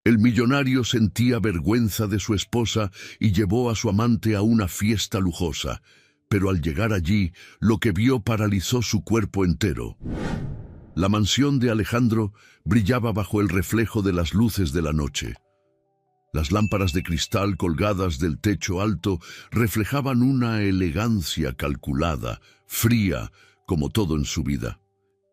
El millonario sentía vergüenza de su esposa y llevó a su amante a una fiesta lujosa, pero al llegar allí, lo que vio paralizó su cuerpo entero. La mansión de Alejandro brillaba bajo el reflejo de las luces de la noche. Las lámparas de cristal colgadas del techo alto reflejaban una elegancia calculada, fría, como todo en su vida.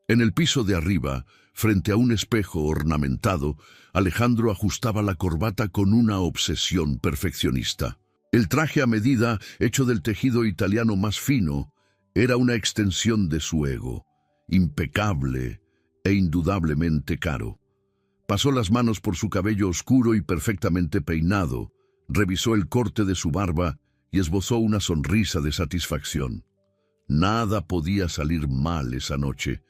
En el piso de arriba, frente a un espejo ornamentado, Alejandro ajustaba la corbata con una obsesión perfeccionista. El traje a medida, hecho del tejido italiano más fino, era una extensión de su ego, impecable e indudablemente caro. Pasó las manos por su cabello oscuro y perfectamente peinado, revisó el corte de su barba y esbozó una sonrisa de satisfacción. Nada podía salir mal esa noche.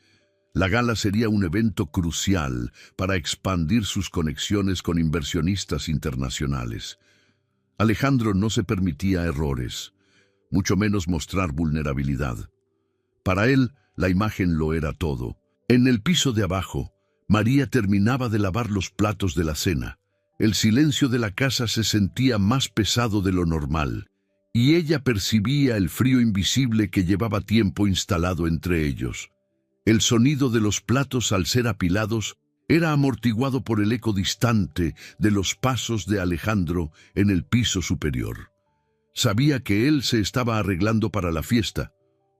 La gala sería un evento crucial para expandir sus conexiones con inversionistas internacionales. Alejandro no se permitía errores, mucho menos mostrar vulnerabilidad. Para él, la imagen lo era todo. En el piso de abajo, María terminaba de lavar los platos de la cena. El silencio de la casa se sentía más pesado de lo normal, y ella percibía el frío invisible que llevaba tiempo instalado entre ellos. El sonido de los platos al ser apilados era amortiguado por el eco distante de los pasos de Alejandro en el piso superior. Sabía que él se estaba arreglando para la fiesta,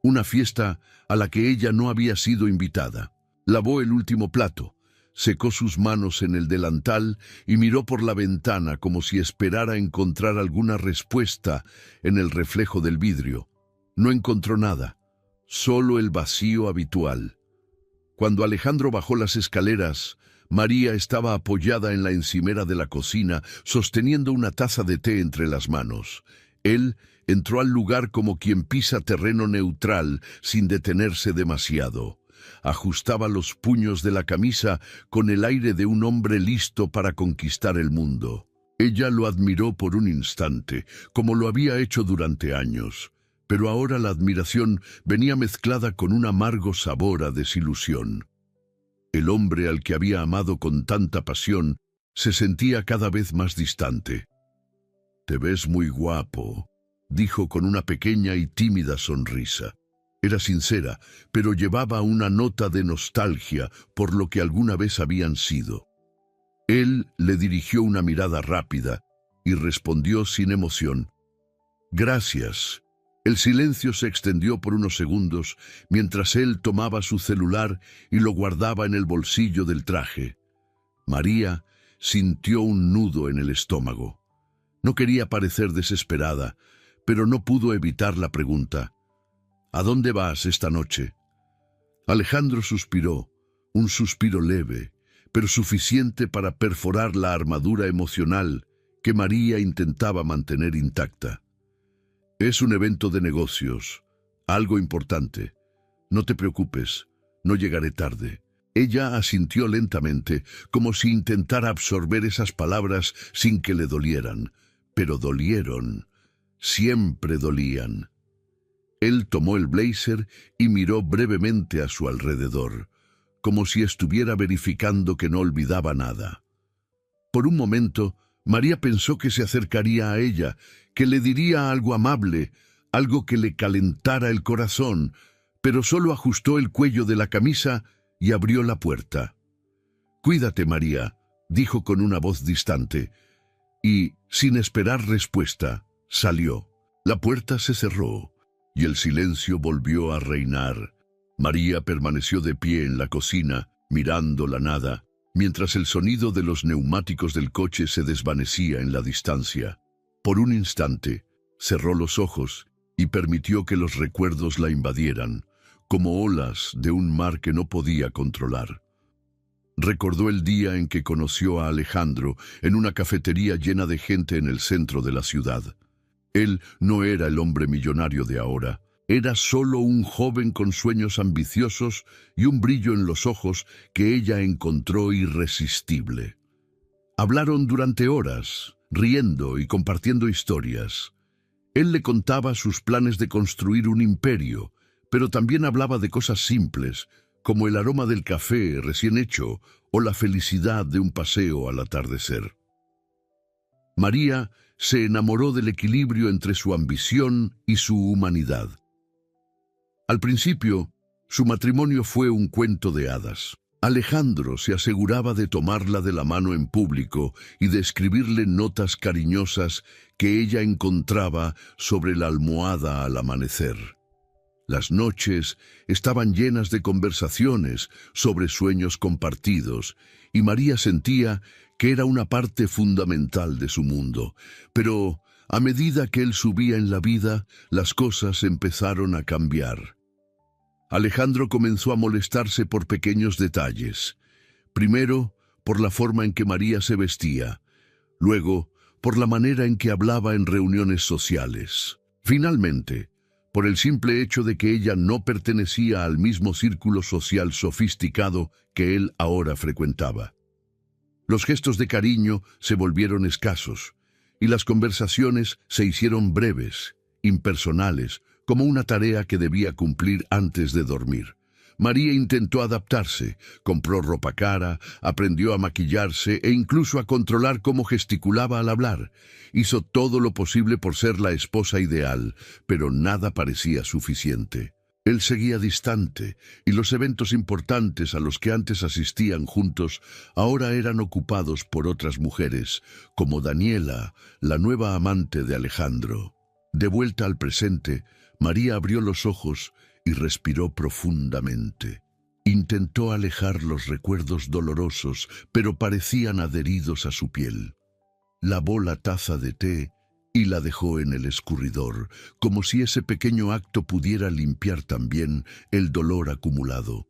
una fiesta a la que ella no había sido invitada. Lavó el último plato, secó sus manos en el delantal y miró por la ventana como si esperara encontrar alguna respuesta en el reflejo del vidrio. No encontró nada, solo el vacío habitual. Cuando Alejandro bajó las escaleras, María estaba apoyada en la encimera de la cocina, sosteniendo una taza de té entre las manos. Él entró al lugar como quien pisa terreno neutral, sin detenerse demasiado. Ajustaba los puños de la camisa con el aire de un hombre listo para conquistar el mundo. Ella lo admiró por un instante, como lo había hecho durante años, pero ahora la admiración venía mezclada con un amargo sabor a desilusión. El hombre al que había amado con tanta pasión se sentía cada vez más distante. «Te ves muy guapo», dijo con una pequeña y tímida sonrisa. Era sincera, pero llevaba una nota de nostalgia por lo que alguna vez habían sido. Él le dirigió una mirada rápida y respondió sin emoción: «Gracias». El silencio se extendió por unos segundos mientras él tomaba su celular y lo guardaba en el bolsillo del traje. María sintió un nudo en el estómago. No quería parecer desesperada, pero no pudo evitar la pregunta: «¿A dónde vas esta noche?». Alejandro suspiró, un suspiro leve, pero suficiente para perforar la armadura emocional que María intentaba mantener intacta. «Es un evento de negocios, algo importante. No te preocupes, no llegaré tarde». Ella asintió lentamente, como si intentara absorber esas palabras sin que le dolieran. Pero dolieron, siempre dolían. Él tomó el blazer y miró brevemente a su alrededor, como si estuviera verificando que no olvidaba nada. Por un momento, María pensó que se acercaría a ella, que le diría algo amable, algo que le calentara el corazón, pero solo ajustó el cuello de la camisa y abrió la puerta. «Cuídate, María», dijo con una voz distante, y, sin esperar respuesta, salió. La puerta se cerró y el silencio volvió a reinar. María permaneció de pie en la cocina, mirando la nada, mientras el sonido de los neumáticos del coche se desvanecía en la distancia. Por un instante, cerró los ojos y permitió que los recuerdos la invadieran, como olas de un mar que no podía controlar. Recordó el día en que conoció a Alejandro en una cafetería llena de gente en el centro de la ciudad. Él no era el hombre millonario de ahora. Era solo un joven con sueños ambiciosos y un brillo en los ojos que ella encontró irresistible. Hablaron durante horas, riendo y compartiendo historias. Él le contaba sus planes de construir un imperio, pero también hablaba de cosas simples, como el aroma del café recién hecho o la felicidad de un paseo al atardecer. María se enamoró del equilibrio entre su ambición y su humanidad. Al principio, su matrimonio fue un cuento de hadas. Alejandro se aseguraba de tomarla de la mano en público y de escribirle notas cariñosas que ella encontraba sobre la almohada al amanecer. Las noches estaban llenas de conversaciones sobre sueños compartidos, y María sentía que era una parte fundamental de su mundo. Pero a medida que él subía en la vida, las cosas empezaron a cambiar. Alejandro comenzó a molestarse por pequeños detalles. Primero, por la forma en que María se vestía. Luego, por la manera en que hablaba en reuniones sociales. Finalmente, por el simple hecho de que ella no pertenecía al mismo círculo social sofisticado que él ahora frecuentaba. Los gestos de cariño se volvieron escasos, y las conversaciones se hicieron breves, impersonales, como una tarea que debía cumplir antes de dormir. María intentó adaptarse, compró ropa cara, aprendió a maquillarse e incluso a controlar cómo gesticulaba al hablar. Hizo todo lo posible por ser la esposa ideal, pero nada parecía suficiente. Él seguía distante, y los eventos importantes a los que antes asistían juntos ahora eran ocupados por otras mujeres, como Daniela, la nueva amante de Alejandro. De vuelta al presente, María abrió los ojos y respiró profundamente. Intentó alejar los recuerdos dolorosos, pero parecían adheridos a su piel. Lavó la taza de té y la dejó en el escurridor, como si ese pequeño acto pudiera limpiar también el dolor acumulado.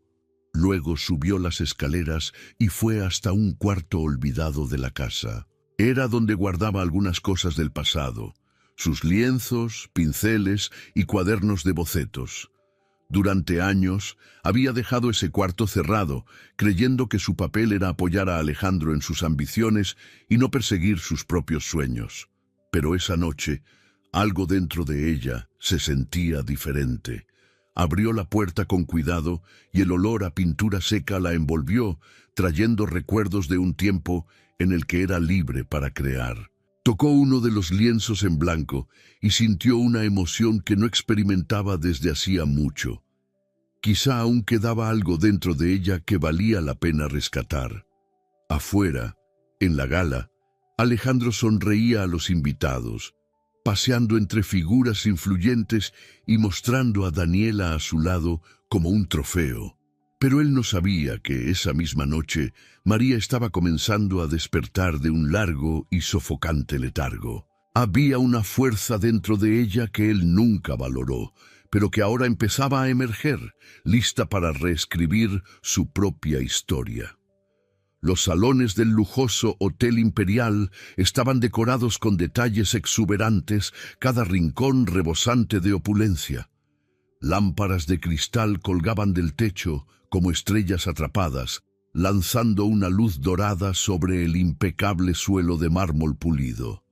Luego subió las escaleras y fue hasta un cuarto olvidado de la casa. Era donde guardaba algunas cosas del pasado, sus lienzos, pinceles y cuadernos de bocetos. Durante años había dejado ese cuarto cerrado, creyendo que su papel era apoyar a Alejandro en sus ambiciones y no perseguir sus propios sueños. Pero esa noche, algo dentro de ella se sentía diferente. Abrió la puerta con cuidado y el olor a pintura seca la envolvió, trayendo recuerdos de un tiempo en el que era libre para crear. Tocó uno de los lienzos en blanco y sintió una emoción que no experimentaba desde hacía mucho. Quizá aún quedaba algo dentro de ella que valía la pena rescatar. Afuera, en la gala, Alejandro sonreía a los invitados, paseando entre figuras influyentes y mostrando a Daniela a su lado como un trofeo. Pero él no sabía que esa misma noche María estaba comenzando a despertar de un largo y sofocante letargo. Había una fuerza dentro de ella que él nunca valoró, pero que ahora empezaba a emerger, lista para reescribir su propia historia. Los salones del lujoso Hotel Imperial estaban decorados con detalles exuberantes, cada rincón rebosante de opulencia. Lámparas de cristal colgaban del techo como estrellas atrapadas, lanzando una luz dorada sobre el impecable suelo de mármol pulido.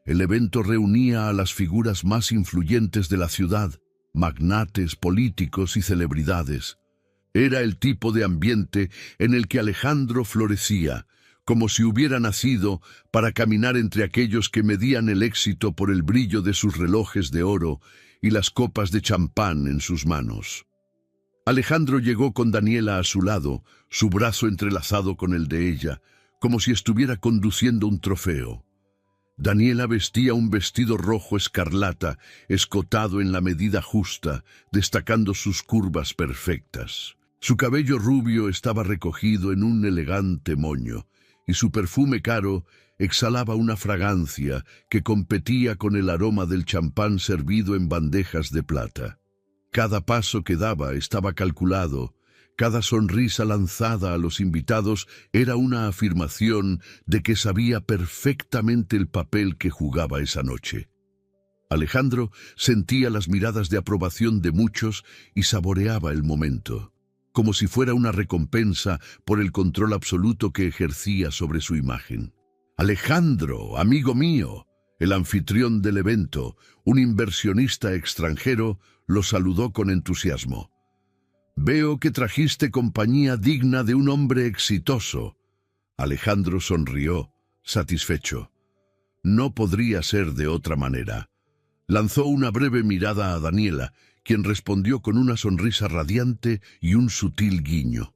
El evento reunía a las figuras más influyentes de la ciudad, magnates, políticos y celebridades. Era el tipo de ambiente en el que Alejandro florecía, como si hubiera nacido para caminar entre aquellos que medían el éxito por el brillo de sus relojes de oro y las copas de champán en sus manos. Alejandro llegó con Daniela a su lado, su brazo entrelazado con el de ella, como si estuviera conduciendo un trofeo. Daniela vestía un vestido rojo escarlata, escotado en la medida justa, destacando sus curvas perfectas. Su cabello rubio estaba recogido en un elegante moño, y su perfume caro exhalaba una fragancia que competía con el aroma del champán servido en bandejas de plata. Cada paso que daba estaba calculado, cada sonrisa lanzada a los invitados era una afirmación de que sabía perfectamente el papel que jugaba esa noche. Alejandro sentía las miradas de aprobación de muchos y saboreaba el momento, como si fuera una recompensa por el control absoluto que ejercía sobre su imagen. Alejandro, amigo mío, el anfitrión del evento, un inversionista extranjero, lo saludó con entusiasmo. Veo que trajiste compañía digna de un hombre exitoso. Alejandro sonrió, satisfecho. No podría ser de otra manera. Lanzó una breve mirada a Daniela, quien respondió con una sonrisa radiante y un sutil guiño.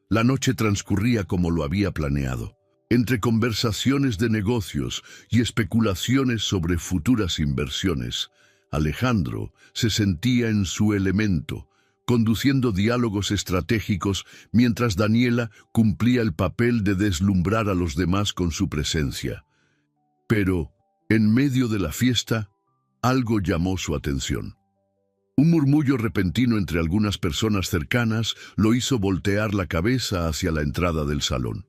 La noche transcurría como lo había planeado. Entre conversaciones de negocios y especulaciones sobre futuras inversiones, Alejandro se sentía en su elemento, conduciendo diálogos estratégicos mientras Daniela cumplía el papel de deslumbrar a los demás con su presencia. Pero, en medio de la fiesta, algo llamó su atención. Un murmullo repentino entre algunas personas cercanas lo hizo voltear la cabeza hacia la entrada del salón.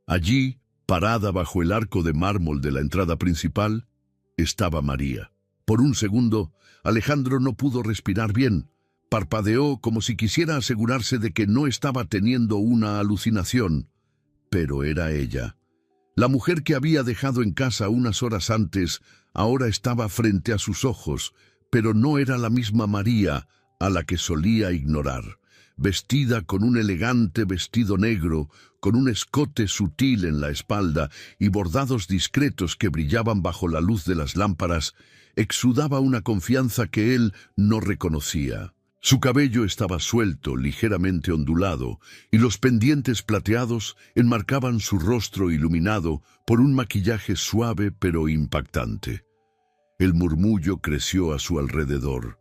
Allí, parada bajo el arco de mármol de la entrada principal, estaba María. Por un segundo, Alejandro no pudo respirar bien. Parpadeó como si quisiera asegurarse de que no estaba teniendo una alucinación. Pero era ella. La mujer que había dejado en casa unas horas antes ahora estaba frente a sus ojos, pero no era la misma María a la que solía ignorar. Vestida con un elegante vestido negro, con un escote sutil en la espalda y bordados discretos que brillaban bajo la luz de las lámparas, exudaba una confianza que él no reconocía. Su cabello estaba suelto, ligeramente ondulado, y los pendientes plateados enmarcaban su rostro iluminado por un maquillaje suave pero impactante. El murmullo creció a su alrededor.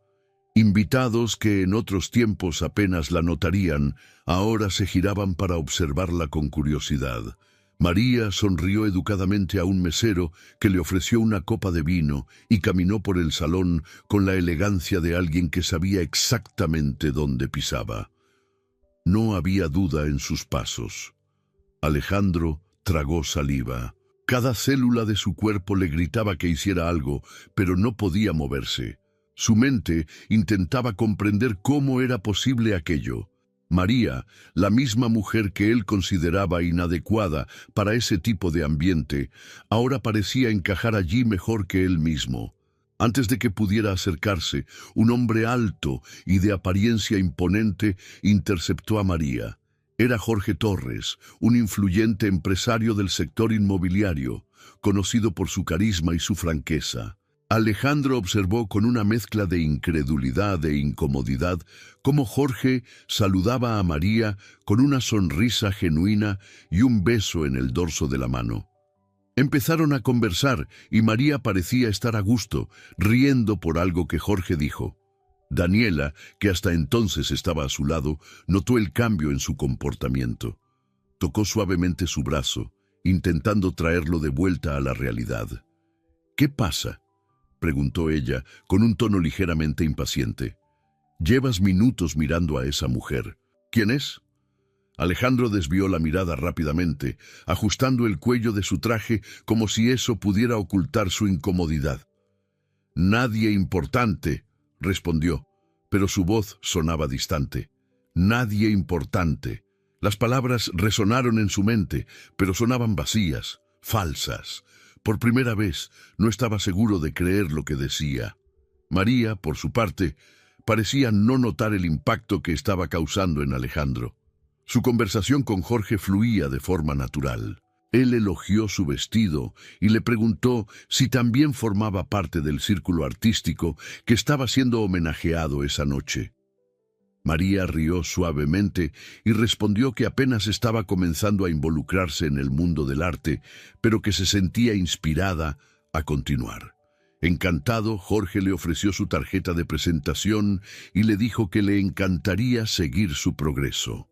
Invitados que en otros tiempos apenas la notarían, ahora se giraban para observarla con curiosidad. María sonrió educadamente a un mesero que le ofreció una copa de vino y caminó por el salón con la elegancia de alguien que sabía exactamente dónde pisaba. No había duda en sus pasos. Alejandro tragó saliva. Cada célula de su cuerpo le gritaba que hiciera algo, pero no podía moverse. Su mente intentaba comprender cómo era posible aquello. María, la misma mujer que él consideraba inadecuada para ese tipo de ambiente, ahora parecía encajar allí mejor que él mismo. Antes de que pudiera acercarse, un hombre alto y de apariencia imponente interceptó a María. Era Jorge Torres, un influyente empresario del sector inmobiliario, conocido por su carisma y su franqueza. Alejandro observó con una mezcla de incredulidad e incomodidad cómo Jorge saludaba a María con una sonrisa genuina y un beso en el dorso de la mano. Empezaron a conversar y María parecía estar a gusto, riendo por algo que Jorge dijo. Daniela, que hasta entonces estaba a su lado, notó el cambio en su comportamiento. Tocó suavemente su brazo, intentando traerlo de vuelta a la realidad. «¿Qué pasa?», preguntó ella, con un tono ligeramente impaciente. «Llevas minutos mirando a esa mujer. ¿Quién es?». Alejandro desvió la mirada rápidamente, ajustando el cuello de su traje como si eso pudiera ocultar su incomodidad. «Nadie importante», respondió, pero su voz sonaba distante. «Nadie importante». Las palabras resonaron en su mente, pero sonaban vacías, falsas. Por primera vez, no estaba seguro de creer lo que decía. María, por su parte, parecía no notar el impacto que estaba causando en Alejandro. Su conversación con Jorge fluía de forma natural. Él elogió su vestido y le preguntó si también formaba parte del círculo artístico que estaba siendo homenajeado esa noche. María rió suavemente y respondió que apenas estaba comenzando a involucrarse en el mundo del arte, pero que se sentía inspirada a continuar. Encantado, Jorge le ofreció su tarjeta de presentación y le dijo que le encantaría seguir su progreso.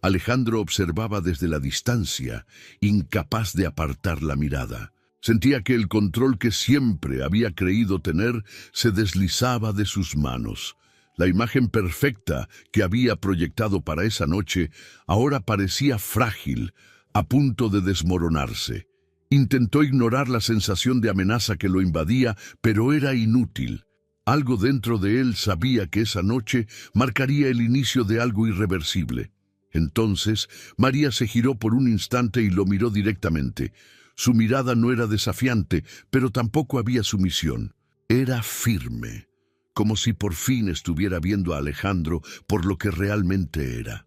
Alejandro observaba desde la distancia, incapaz de apartar la mirada. Sentía que el control que siempre había creído tener se deslizaba de sus manos. La imagen perfecta que había proyectado para esa noche ahora parecía frágil, a punto de desmoronarse. Intentó ignorar la sensación de amenaza que lo invadía, pero era inútil. Algo dentro de él sabía que esa noche marcaría el inicio de algo irreversible. Entonces, María se giró por un instante y lo miró directamente. Su mirada no era desafiante, pero tampoco había sumisión. Era firme. como si por fin estuviera viendo a Alejandro por lo que realmente era.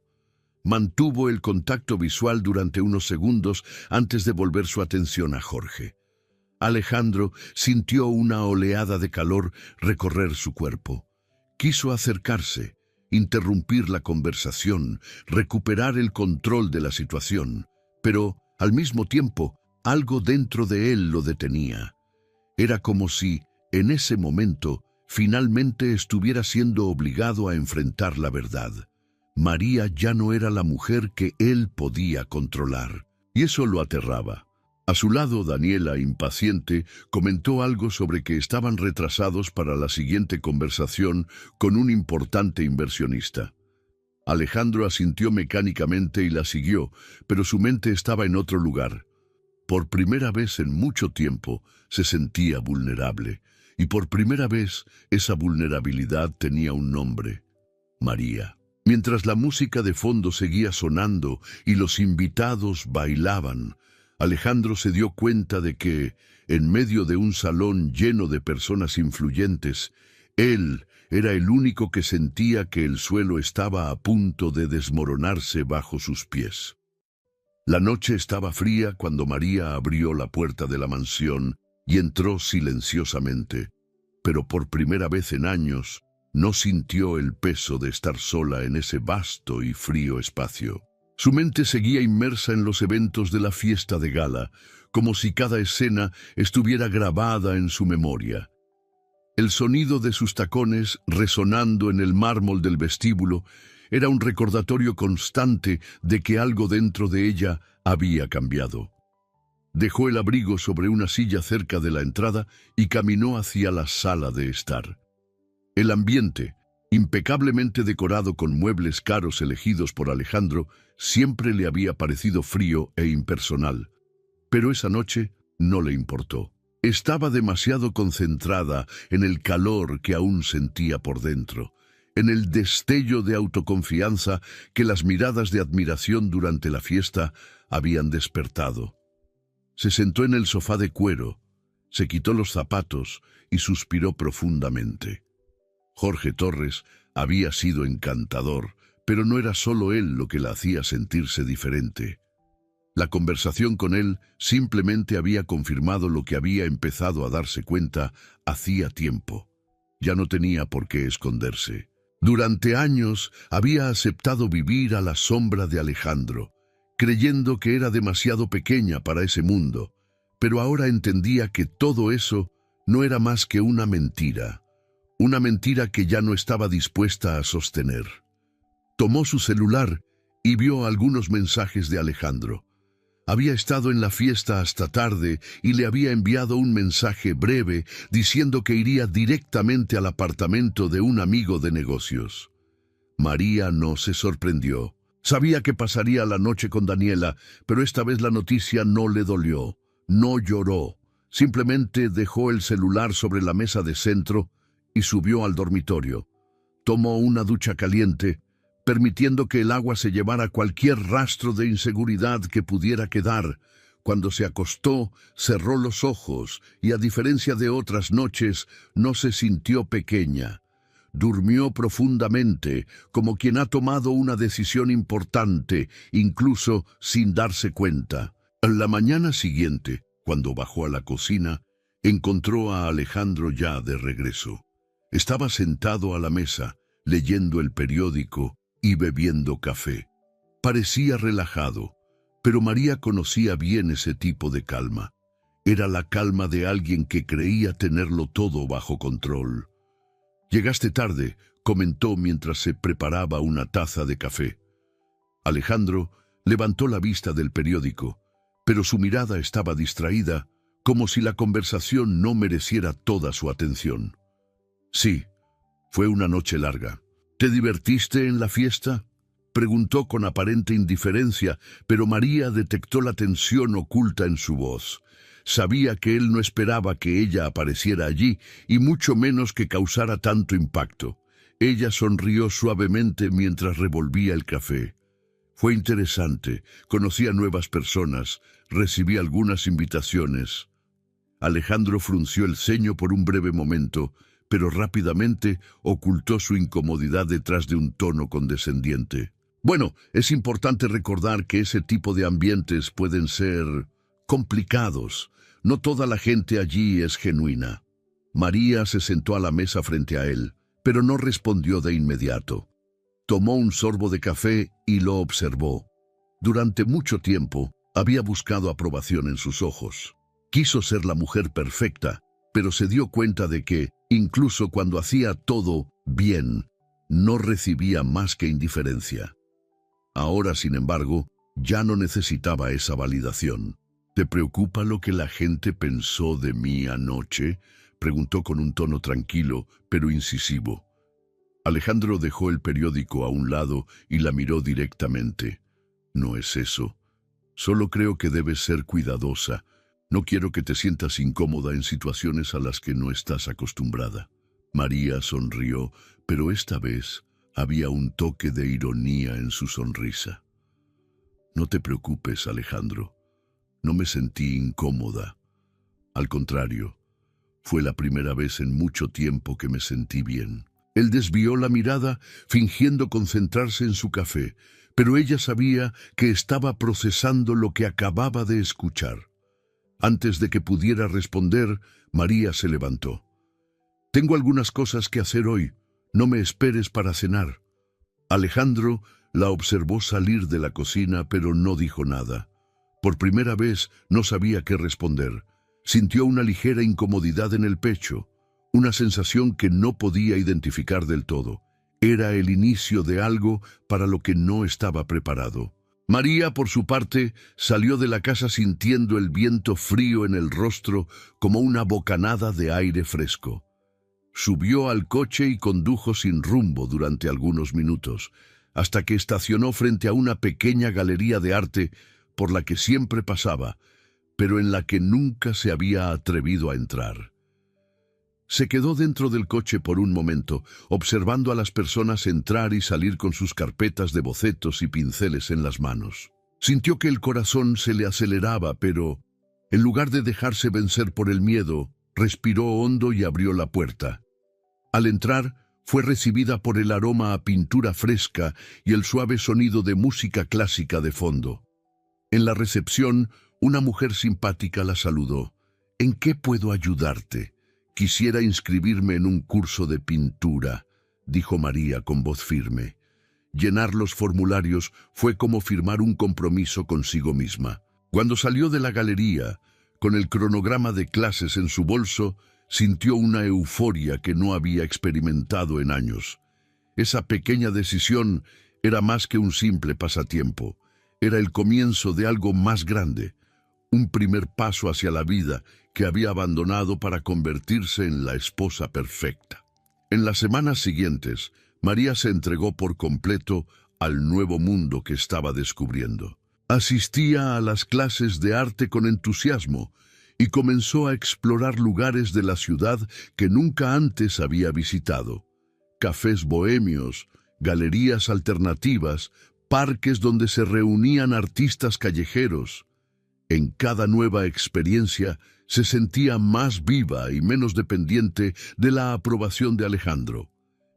Mantuvo el contacto visual durante unos segundos antes de volver su atención a Jorge. Alejandro sintió una oleada de calor recorrer su cuerpo. Quiso acercarse, interrumpir la conversación, recuperar el control de la situación, pero, al mismo tiempo, algo dentro de él lo detenía. Era como si, en ese momento, finalmente estuviera siendo obligado a enfrentar la verdad. María ya no era la mujer que él podía controlar, y eso lo aterraba. A su lado, Daniela, impaciente, comentó algo sobre que estaban retrasados para la siguiente conversación con un importante inversionista. Alejandro asintió mecánicamente y la siguió, pero su mente estaba en otro lugar. Por primera vez en mucho tiempo se sentía vulnerable, y por primera vez esa vulnerabilidad tenía un nombre: María. Mientras la música de fondo seguía sonando y los invitados bailaban, Alejandro se dio cuenta de que, en medio de un salón lleno de personas influyentes, él era el único que sentía que el suelo estaba a punto de desmoronarse bajo sus pies. La noche estaba fría cuando María abrió la puerta de la mansión y entró silenciosamente, pero por primera vez en años no sintió el peso de estar sola en ese vasto y frío espacio. Su mente seguía inmersa en los eventos de la fiesta de gala, como si cada escena estuviera grabada en su memoria. El sonido de sus tacones resonando en el mármol del vestíbulo era un recordatorio constante de que algo dentro de ella había cambiado. Dejó el abrigo sobre una silla cerca de la entrada y caminó hacia la sala de estar. El ambiente, impecablemente decorado con muebles caros elegidos por Alejandro, siempre le había parecido frío e impersonal. Pero esa noche no le importó. Estaba demasiado concentrada en el calor que aún sentía por dentro, en el destello de autoconfianza que las miradas de admiración durante la fiesta habían despertado. Se sentó en el sofá de cuero, se quitó los zapatos y suspiró profundamente. Jorge Torres había sido encantador, pero no era solo él lo que la hacía sentirse diferente. La conversación con él simplemente había confirmado lo que había empezado a darse cuenta hacía tiempo. Ya no tenía por qué esconderse. Durante años había aceptado vivir a la sombra de Alejandro, creyendo que era demasiado pequeña para ese mundo, pero ahora entendía que todo eso no era más que una mentira que ya no estaba dispuesta a sostener. Tomó su celular y vio algunos mensajes de Alejandro. Había estado en la fiesta hasta tarde y le había enviado un mensaje breve diciendo que iría directamente al apartamento de un amigo de negocios. María no se sorprendió. Sabía que pasaría la noche con Daniela, pero esta vez la noticia no le dolió. No lloró. Simplemente dejó el celular sobre la mesa de centro y subió al dormitorio. Tomó una ducha caliente, permitiendo que el agua se llevara cualquier rastro de inseguridad que pudiera quedar. Cuando se acostó, cerró los ojos y, a diferencia de otras noches, no se sintió pequeña. Durmió profundamente, como quien ha tomado una decisión importante, incluso sin darse cuenta. La mañana siguiente, cuando bajó a la cocina, encontró a Alejandro ya de regreso. Estaba sentado a la mesa, leyendo el periódico y bebiendo café. Parecía relajado, pero María conocía bien ese tipo de calma. Era la calma de alguien que creía tenerlo todo bajo control. «Llegaste tarde», comentó mientras se preparaba una taza de café. Alejandro levantó la vista del periódico, pero su mirada estaba distraída, como si la conversación no mereciera toda su atención. «Sí, fue una noche larga». «¿Te divertiste en la fiesta?», preguntó con aparente indiferencia, pero María detectó la tensión oculta en su voz. Sabía que él no esperaba que ella apareciera allí, y mucho menos que causara tanto impacto. Ella sonrió suavemente mientras revolvía el café. «Fue interesante, conocí a nuevas personas, recibí algunas invitaciones». Alejandro frunció el ceño por un breve momento, pero rápidamente ocultó su incomodidad detrás de un tono condescendiente. Bueno, es importante recordar que ese tipo de ambientes pueden ser complicados. No toda la gente allí es genuina. María se sentó a la mesa frente a él, pero no respondió de inmediato. Tomó un sorbo de café y lo observó. Durante mucho tiempo había buscado aprobación en sus ojos. Quiso ser la mujer perfecta, pero se dio cuenta de que, incluso cuando hacía todo bien, no recibía más que indiferencia. Ahora, sin embargo, ya no necesitaba esa validación. ¿Te preocupa lo que la gente pensó de mí anoche?, preguntó con un tono tranquilo, pero incisivo. Alejandro dejó el periódico a un lado y la miró directamente. No es eso. Solo creo que debes ser cuidadosa. No quiero que te sientas incómoda en situaciones a las que no estás acostumbrada. María sonrió, pero esta vez había un toque de ironía en su sonrisa. No te preocupes, Alejandro. No me sentí incómoda. Al contrario, fue la primera vez en mucho tiempo que me sentí bien. Él desvió la mirada, fingiendo concentrarse en su café, pero ella sabía que estaba procesando lo que acababa de escuchar. Antes de que pudiera responder, María se levantó. «Tengo algunas cosas que hacer hoy. No me esperes para cenar». Alejandro la observó salir de la cocina, pero no dijo nada. Por primera vez no sabía qué responder. Sintió una ligera incomodidad en el pecho, una sensación que no podía identificar del todo. Era el inicio de algo para lo que no estaba preparado. María, por su parte, salió de la casa sintiendo el viento frío en el rostro como una bocanada de aire fresco. Subió al coche y condujo sin rumbo durante algunos minutos, hasta que estacionó frente a una pequeña galería de arte por la que siempre pasaba, pero en la que nunca se había atrevido a entrar. Se quedó dentro del coche por un momento, observando a las personas entrar y salir con sus carpetas de bocetos y pinceles en las manos. Sintió que el corazón se le aceleraba, pero, en lugar de dejarse vencer por el miedo, respiró hondo y abrió la puerta. Al entrar, fue recibida por el aroma a pintura fresca y el suave sonido de música clásica de fondo. En la recepción, una mujer simpática la saludó. «¿En qué puedo ayudarte? Quisiera inscribirme en un curso de pintura», dijo María con voz firme. Llenar los formularios fue como firmar un compromiso consigo misma. Cuando salió de la galería, con el cronograma de clases en su bolso, sintió una euforia que no había experimentado en años. Esa pequeña decisión era más que un simple pasatiempo. Era el comienzo de algo más grande, un primer paso hacia la vida que había abandonado para convertirse en la esposa perfecta. En las semanas siguientes, María se entregó por completo al nuevo mundo que estaba descubriendo. Asistía a las clases de arte con entusiasmo y comenzó a explorar lugares de la ciudad que nunca antes había visitado. Cafés bohemios, galerías alternativas, parques donde se reunían artistas callejeros. En cada nueva experiencia se sentía más viva y menos dependiente de la aprobación de Alejandro.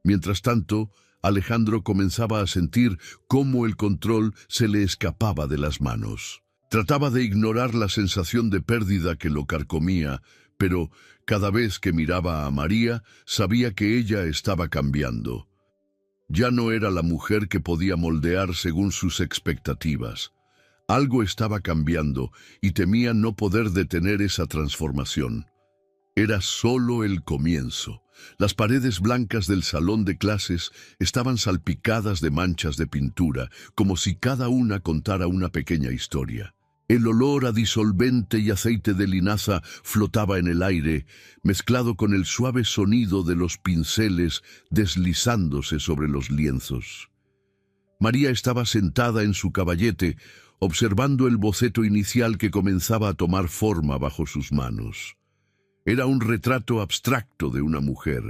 Mientras tanto, Alejandro comenzaba a sentir cómo el control se le escapaba de las manos. Trataba de ignorar la sensación de pérdida que lo carcomía, pero cada vez que miraba a María, sabía que ella estaba cambiando. Ya no era la mujer que podía moldear según sus expectativas. Algo estaba cambiando y temía no poder detener esa transformación. Era solo el comienzo. Las paredes blancas del salón de clases estaban salpicadas de manchas de pintura, como si cada una contara una pequeña historia. El olor a disolvente y aceite de linaza flotaba en el aire, mezclado con el suave sonido de los pinceles deslizándose sobre los lienzos. María estaba sentada en su caballete, observando el boceto inicial que comenzaba a tomar forma bajo sus manos. Era un retrato abstracto de una mujer,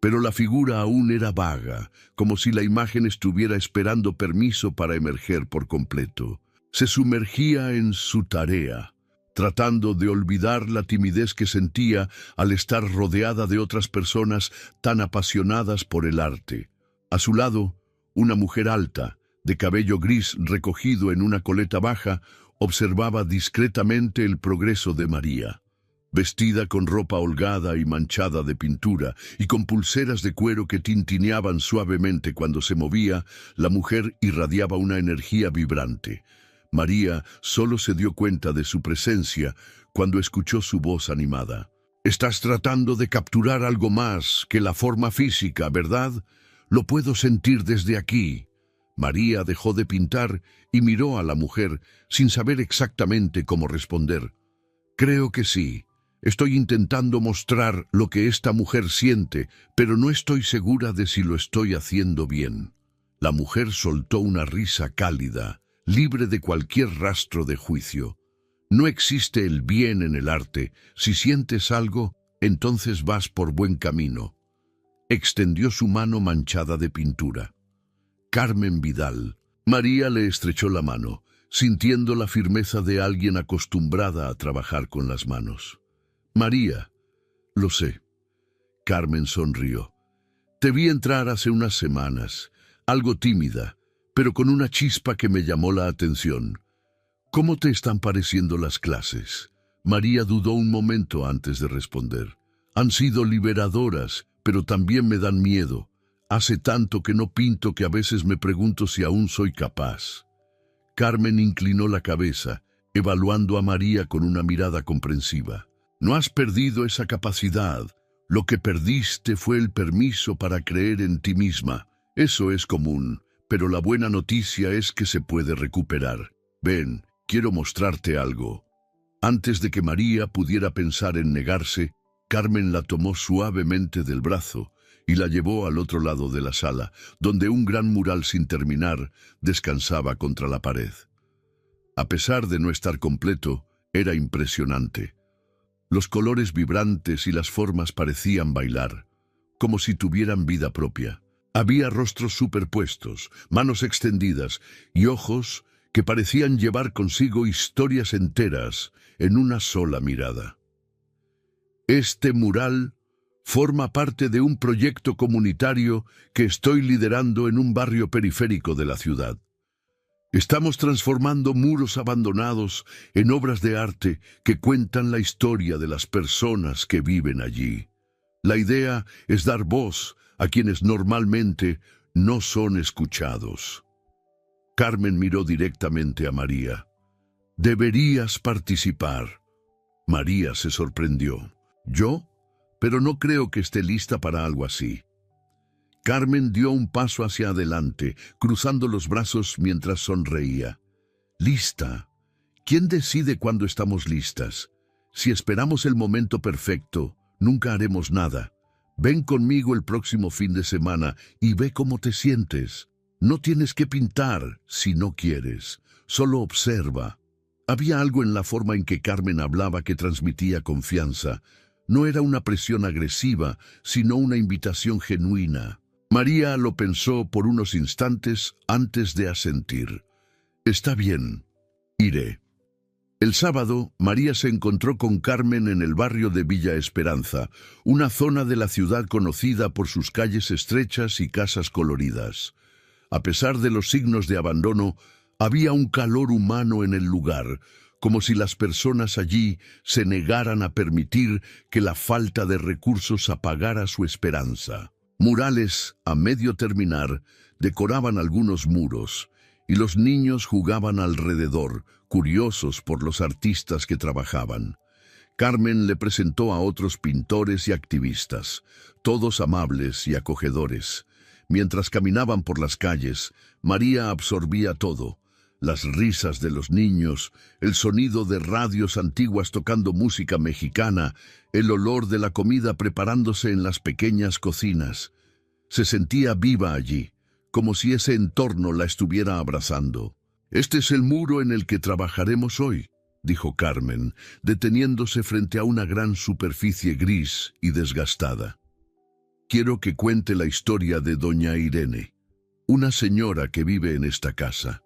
pero la figura aún era vaga, como si la imagen estuviera esperando permiso para emerger por completo. Se sumergía en su tarea. tratando de olvidar la timidez que sentía al estar rodeada de otras personas tan apasionadas por el arte. A su lado, una mujer alta, de cabello gris recogido en una coleta baja, observaba discretamente el progreso de María. Vestida con ropa holgada y manchada de pintura, y con pulseras de cuero que tintineaban suavemente cuando se movía, la mujer irradiaba una energía vibrante. María solo se dio cuenta de su presencia cuando escuchó su voz animada. «Estás tratando de capturar algo más que la forma física, ¿verdad? Lo puedo sentir desde aquí». María dejó de pintar y miró a la mujer sin saber exactamente cómo responder. «Creo que sí. Estoy intentando mostrar lo que esta mujer siente, pero no estoy segura de si lo estoy haciendo bien». La mujer soltó una risa cálida, libre de cualquier rastro de juicio. «No existe el bien en el arte. Si sientes algo, entonces vas por buen camino». Extendió su mano manchada de pintura. «Carmen Vidal». María le estrechó la mano, sintiendo la firmeza de alguien acostumbrada a trabajar con las manos. «María». «Lo sé». Carmen sonrió. «Te vi entrar hace unas semanas, algo tímida, pero con una chispa que me llamó la atención. ¿Cómo te están pareciendo las clases?». María dudó un momento antes de responder. «Han sido liberadoras, pero también me dan miedo. Hace tanto que no pinto que a veces me pregunto si aún soy capaz». Carmen inclinó la cabeza, evaluando a María con una mirada comprensiva. «No has perdido esa capacidad. Lo que perdiste fue el permiso para creer en ti misma. Eso es común, pero la buena noticia es que se puede recuperar. Ven, quiero mostrarte algo». Antes de que María pudiera pensar en negarse, Carmen la tomó suavemente del brazo y la llevó al otro lado de la sala, donde un gran mural sin terminar descansaba contra la pared. A pesar de no estar completo, era impresionante. Los colores vibrantes y las formas parecían bailar, como si tuvieran vida propia. Había rostros superpuestos, manos extendidas y ojos que parecían llevar consigo historias enteras en una sola mirada. «Este mural forma parte de un proyecto comunitario que estoy liderando en un barrio periférico de la ciudad. Estamos transformando muros abandonados en obras de arte que cuentan la historia de las personas que viven allí. La idea es dar voz a quienes normalmente no son escuchados». Carmen miró directamente a María. «Deberías participar». María se sorprendió. «¿Yo? Pero no creo que esté lista para algo así». Carmen dio un paso hacia adelante, cruzando los brazos mientras sonreía. «¿Lista? ¿Quién decide cuándo estamos listas? Si esperamos el momento perfecto, nunca haremos nada. Ven conmigo el próximo fin de semana y ve cómo te sientes. No tienes que pintar si no quieres, solo observa». Había algo en la forma en que Carmen hablaba que transmitía confianza. No era una presión agresiva, sino una invitación genuina. María lo pensó por unos instantes antes de asentir. «Está bien, iré». El sábado, María se encontró con Carmen en el barrio de Villa Esperanza, una zona de la ciudad conocida por sus calles estrechas y casas coloridas. A pesar de los signos de abandono, había un calor humano en el lugar, como si las personas allí se negaran a permitir que la falta de recursos apagara su esperanza. Murales, a medio terminar, decoraban algunos muros, y los niños jugaban alrededor, curiosos por los artistas que trabajaban. Carmen le presentó a otros pintores y activistas, todos amables y acogedores. Mientras caminaban por las calles, María absorbía todo: las risas de los niños, el sonido de radios antiguas tocando música mexicana, el olor de la comida preparándose en las pequeñas cocinas. Se sentía viva allí, como si ese entorno la estuviera abrazando. «Este es el muro en el que trabajaremos hoy», dijo Carmen, deteniéndose frente a una gran superficie gris y desgastada. «Quiero que cuente la historia de doña Irene, una señora que vive en esta casa.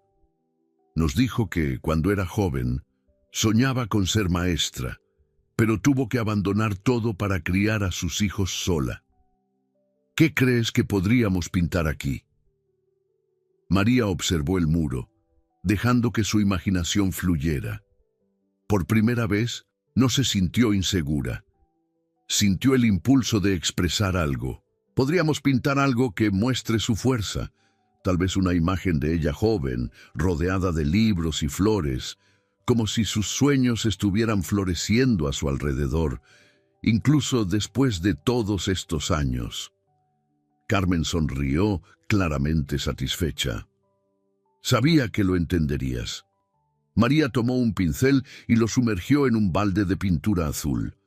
Nos dijo que, cuando era joven, Soñaba con ser maestra, pero tuvo que abandonar todo para criar a sus hijos sola. ¿Qué crees que podríamos pintar aquí? María observó el muro, dejando que su imaginación fluyera. Por primera vez, no se sintió insegura. Sintió el impulso de expresar algo. Podríamos pintar algo que muestre su fuerza, tal vez una imagen de ella joven, rodeada de libros y flores, como si sus sueños estuvieran floreciendo a su alrededor, incluso después de todos estos años. Carmen sonrió, claramente satisfecha. Sabía que lo entenderías. María tomó un pincel y lo sumergió en un balde de pintura azul.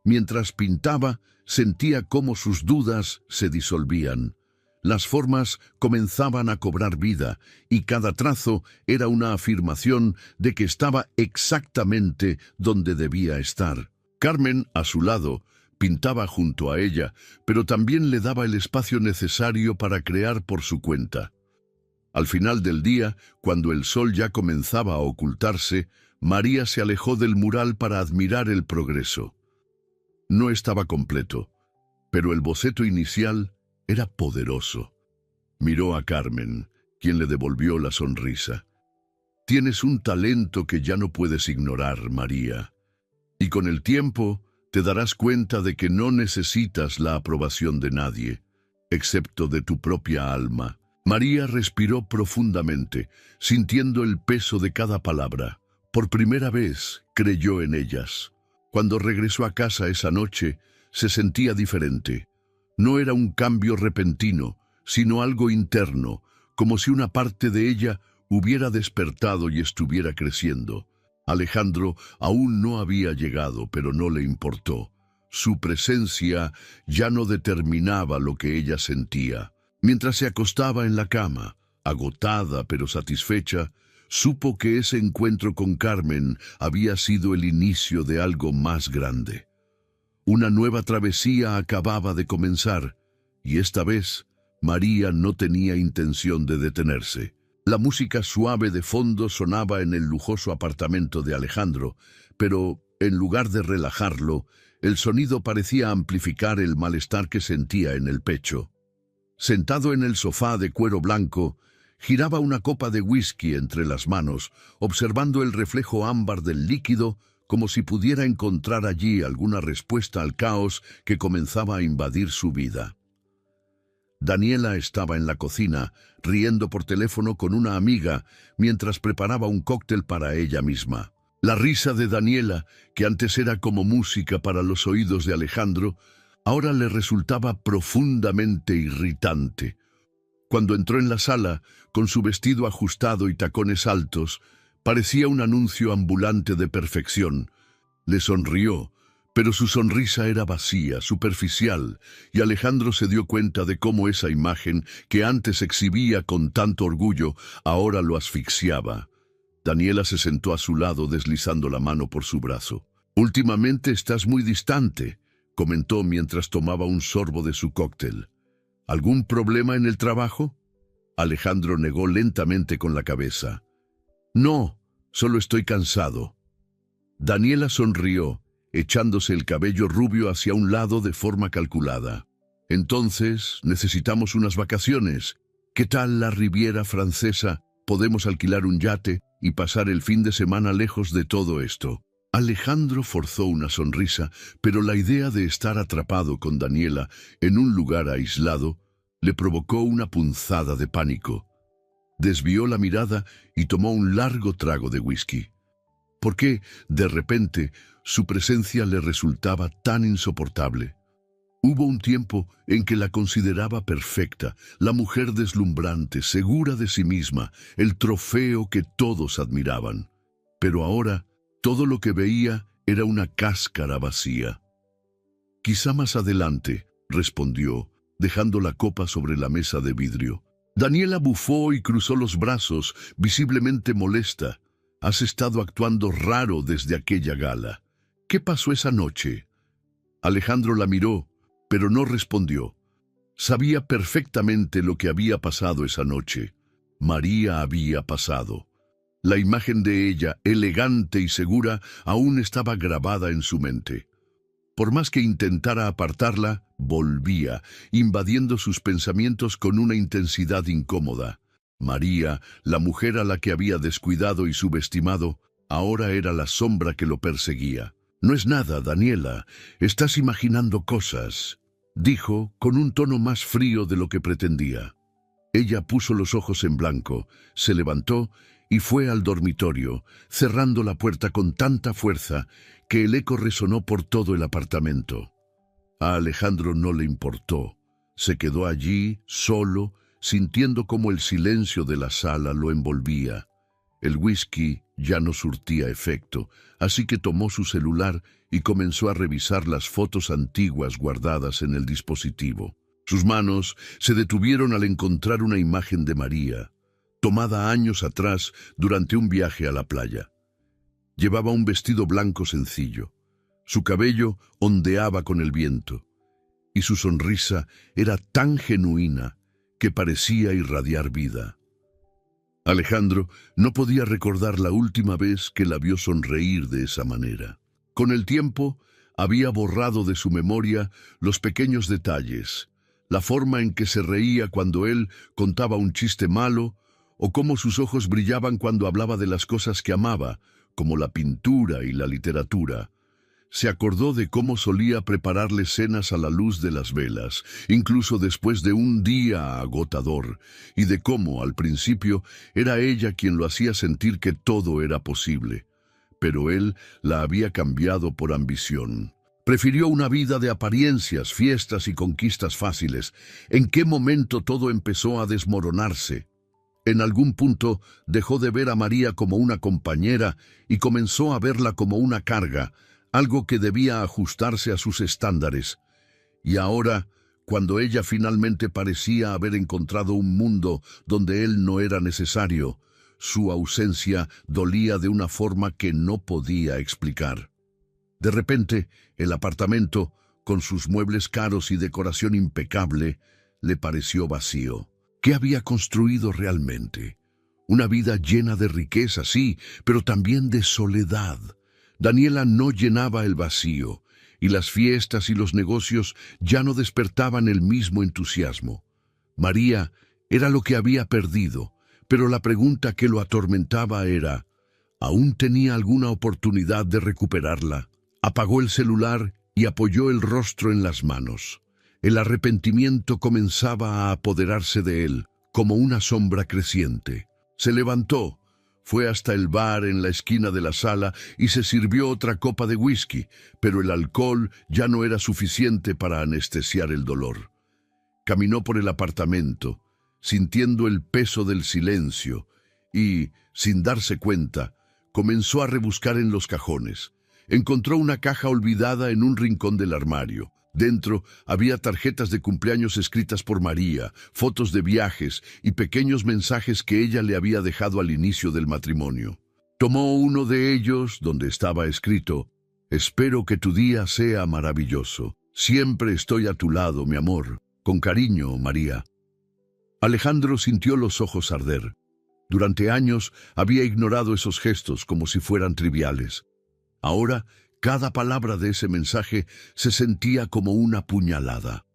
Mientras pintaba, sentía cómo sus dudas se disolvían. Las formas comenzaban a cobrar vida y cada trazo era una afirmación de que estaba exactamente donde debía estar. Carmen, a su lado, pintaba junto a ella, pero también le daba el espacio necesario para crear por su cuenta. Al final del día, cuando el sol ya comenzaba a ocultarse, María se alejó del mural para admirar el progreso. No estaba completo, pero el boceto inicial era poderoso. Miró a Carmen, quien le devolvió la sonrisa. Tienes un talento que ya no puedes ignorar, María. Y con el tiempo te darás cuenta de que no necesitas la aprobación de nadie, excepto de tu propia alma. María respiró profundamente, sintiendo el peso de cada palabra. Por primera vez creyó en ellas. Cuando regresó a casa esa noche, se sentía diferente. No era un cambio repentino, sino algo interno, como si una parte de ella hubiera despertado y estuviera creciendo. Alejandro aún no había llegado, pero no le importó. Su presencia ya no determinaba lo que ella sentía. Mientras se acostaba en la cama, agotada pero satisfecha, supo que ese encuentro con Carmen había sido el inicio de algo más grande. Una nueva travesía acababa de comenzar, y esta vez María no tenía intención de detenerse. La música suave de fondo sonaba en el lujoso apartamento de Alejandro, pero en lugar de relajarlo, el sonido parecía amplificar el malestar que sentía en el pecho. Sentado en el sofá de cuero blanco, giraba una copa de whisky entre las manos, observando el reflejo ámbar del líquido, como si pudiera encontrar allí alguna respuesta al caos que comenzaba a invadir su vida. Daniela estaba en la cocina, riendo por teléfono con una amiga, mientras preparaba un cóctel para ella misma. La risa de Daniela, que antes era como música para los oídos de Alejandro, ahora le resultaba profundamente irritante. Cuando entró en la sala, con su vestido ajustado y tacones altos, parecía un anuncio ambulante de perfección. Le sonrió, pero su sonrisa era vacía, superficial, y Alejandro se dio cuenta de cómo esa imagen, que antes exhibía con tanto orgullo, ahora lo asfixiaba. Daniela se sentó a su lado deslizando la mano por su brazo. «Últimamente estás muy distante», comentó mientras tomaba un sorbo de su cóctel. «¿Algún problema en el trabajo?» Alejandro negó lentamente con la cabeza. «No, solo estoy cansado». Daniela sonrió, echándose el cabello rubio hacia un lado de forma calculada. «Entonces, necesitamos unas vacaciones. ¿Qué tal la Riviera Francesa? Podemos alquilar un yate y pasar el fin de semana lejos de todo esto». Alejandro forzó una sonrisa, pero la idea de estar atrapado con Daniela en un lugar aislado le provocó una punzada de pánico. Desvió la mirada y tomó un largo trago de whisky. ¿Por qué, de repente, su presencia le resultaba tan insoportable? Hubo un tiempo en que la consideraba perfecta, la mujer deslumbrante, segura de sí misma, el trofeo que todos admiraban. Pero ahora, todo lo que veía era una cáscara vacía. «Quizá más adelante», respondió, dejando la copa sobre la mesa de vidrio. Daniela bufó y cruzó los brazos, visiblemente molesta. «Has estado actuando raro desde aquella gala. ¿Qué pasó esa noche?» Alejandro la miró, pero no respondió. Sabía perfectamente lo que había pasado esa noche. María había pasado. La imagen de ella, elegante y segura, aún estaba grabada en su mente. Por más que intentara apartarla, volvía, invadiendo sus pensamientos con una intensidad incómoda. María, la mujer a la que había descuidado y subestimado, ahora era la sombra que lo perseguía. «No es nada, Daniela, estás imaginando cosas», dijo con un tono más frío de lo que pretendía. Ella puso los ojos en blanco, se levantó y fue al dormitorio, cerrando la puerta con tanta fuerza que el eco resonó por todo el apartamento. A Alejandro no le importó. Se quedó allí, solo, sintiendo cómo el silencio de la sala lo envolvía. El whisky ya no surtía efecto, así que tomó su celular y comenzó a revisar las fotos antiguas guardadas en el dispositivo. Sus manos se detuvieron al encontrar una imagen de María, tomada años atrás durante un viaje a la playa. Llevaba un vestido blanco sencillo. Su cabello ondeaba con el viento, y su sonrisa era tan genuina que parecía irradiar vida. Alejandro no podía recordar la última vez que la vio sonreír de esa manera. Con el tiempo, había borrado de su memoria los pequeños detalles, la forma en que se reía cuando él contaba un chiste malo, o cómo sus ojos brillaban cuando hablaba de las cosas que amaba, como la pintura y la literatura. Se acordó de cómo solía prepararle cenas a la luz de las velas, incluso después de un día agotador, y de cómo, al principio, era ella quien lo hacía sentir que todo era posible. Pero él la había cambiado por ambición. Prefirió una vida de apariencias, fiestas y conquistas fáciles. ¿En qué momento todo empezó a desmoronarse? En algún punto dejó de ver a María como una compañera y comenzó a verla como una carga, algo que debía ajustarse a sus estándares. Y ahora, cuando ella finalmente parecía haber encontrado un mundo donde él no era necesario, su ausencia dolía de una forma que no podía explicar. De repente, el apartamento, con sus muebles caros y decoración impecable, le pareció vacío. ¿Qué había construido realmente? Una vida llena de riqueza, sí, pero también de soledad. Daniela no llenaba el vacío, y las fiestas y los negocios ya no despertaban el mismo entusiasmo. María era lo que había perdido, pero la pregunta que lo atormentaba era, ¿aún tenía alguna oportunidad de recuperarla? Apagó el celular y apoyó el rostro en las manos. El arrepentimiento comenzaba a apoderarse de él, como una sombra creciente. Se levantó, fue hasta el bar en la esquina de la sala y se sirvió otra copa de whisky, pero el alcohol ya no era suficiente para anestesiar el dolor. Caminó por el apartamento, sintiendo el peso del silencio, y, sin darse cuenta, comenzó a rebuscar en los cajones. Encontró una caja olvidada en un rincón del armario. Dentro había tarjetas de cumpleaños escritas por María, fotos de viajes y pequeños mensajes que ella le había dejado al inicio del matrimonio. Tomó uno de ellos, donde estaba escrito: «Espero que tu día sea maravilloso. Siempre estoy a tu lado, mi amor. Con cariño, María». Alejandro sintió los ojos arder. Durante años había ignorado esos gestos como si fueran triviales. Ahora, cada palabra de ese mensaje se sentía como una puñalada.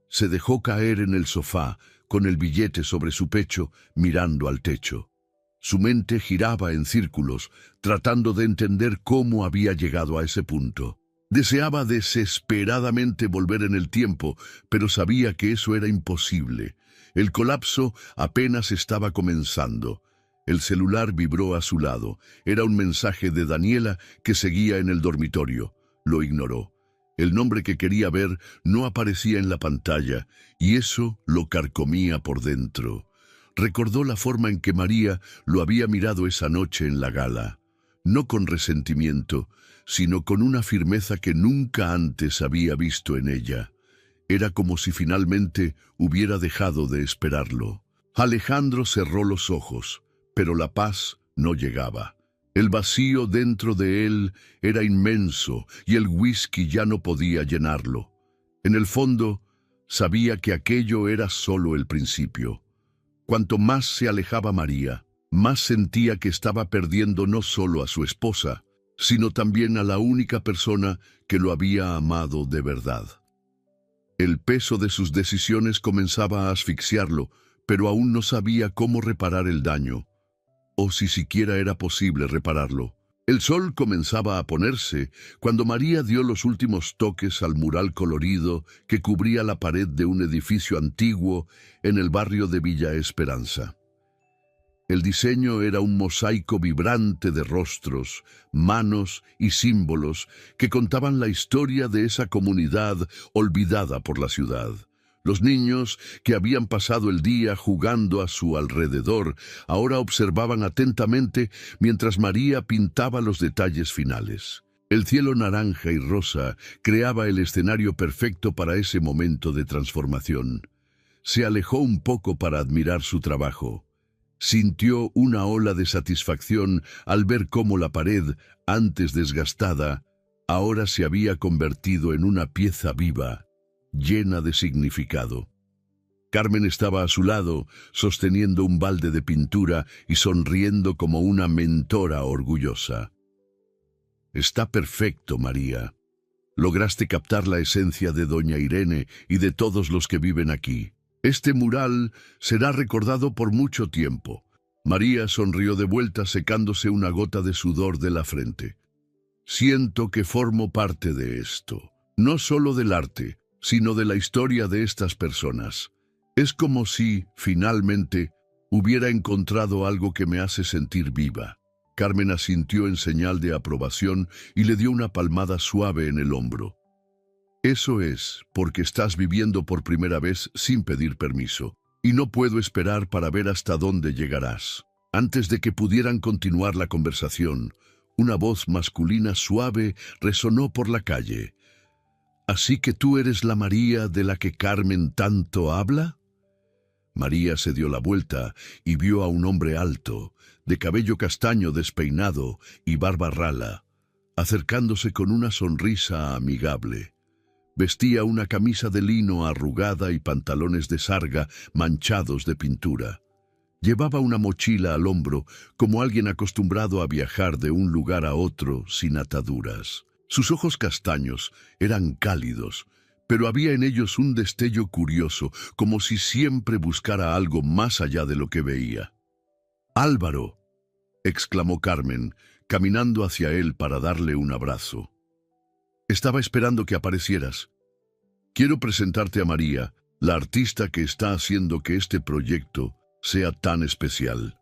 Se dejó caer en el sofá, con el billete sobre su pecho, mirando al techo. Su mente giraba en círculos, tratando de entender cómo había llegado a ese punto. Deseaba desesperadamente volver en el tiempo, pero sabía que eso era imposible. El colapso apenas estaba comenzando. El celular vibró a su lado. Era un mensaje de Daniela que seguía en el dormitorio. Lo ignoró. El nombre que quería ver no aparecía en la pantalla, y eso lo carcomía por dentro. Recordó la forma en que María lo había mirado esa noche en la gala. No con resentimiento, sino con una firmeza que nunca antes había visto en ella. Era como si finalmente hubiera dejado de esperarlo. Alejandro cerró los ojos. Pero la paz no llegaba. El vacío dentro de él era inmenso y el whisky ya no podía llenarlo. En el fondo, sabía que aquello era solo el principio. Cuanto más se alejaba María, más sentía que estaba perdiendo no solo a su esposa, sino también a la única persona que lo había amado de verdad. El peso de sus decisiones comenzaba a asfixiarlo, pero aún no sabía cómo reparar el daño, o si siquiera era posible repararlo. El sol comenzaba a ponerse cuando María dio los últimos toques al mural colorido que cubría la pared de un edificio antiguo en el barrio de Villa Esperanza. El diseño era un mosaico vibrante de rostros, manos y símbolos que contaban la historia de esa comunidad olvidada por la ciudad. Los niños, que habían pasado el día jugando a su alrededor, ahora observaban atentamente mientras María pintaba los detalles finales. El cielo naranja y rosa creaba el escenario perfecto para ese momento de transformación. Se alejó un poco para admirar su trabajo. Sintió una ola de satisfacción al ver cómo la pared, antes desgastada, ahora se había convertido en una pieza viva, llena de significado. Carmen estaba a su lado, sosteniendo un balde de pintura y sonriendo como una mentora orgullosa. «Está perfecto, María. Lograste captar la esencia de doña Irene y de todos los que viven aquí. Este mural será recordado por mucho tiempo». María sonrió de vuelta secándose una gota de sudor de la frente. «Siento que formo parte de esto, no solo del arte, sino de la historia de estas personas. Es como si, finalmente, hubiera encontrado algo que me hace sentir viva». Carmen asintió en señal de aprobación y le dio una palmada suave en el hombro. «Eso es, porque estás viviendo por primera vez sin pedir permiso, y no puedo esperar para ver hasta dónde llegarás». Antes de que pudieran continuar la conversación, una voz masculina suave resonó por la calle. «¿Así que tú eres la María de la que Carmen tanto habla?» María se dio la vuelta y vio a un hombre alto, de cabello castaño despeinado y barba rala, acercándose con una sonrisa amigable. Vestía una camisa de lino arrugada y pantalones de sarga manchados de pintura. Llevaba una mochila al hombro, como alguien acostumbrado a viajar de un lugar a otro sin ataduras. Sus ojos castaños eran cálidos, pero había en ellos un destello curioso, como si siempre buscara algo más allá de lo que veía. «¡Álvaro!», exclamó Carmen, caminando hacia él para darle un abrazo. «Estaba esperando que aparecieras. Quiero presentarte a María, la artista que está haciendo que este proyecto sea tan especial».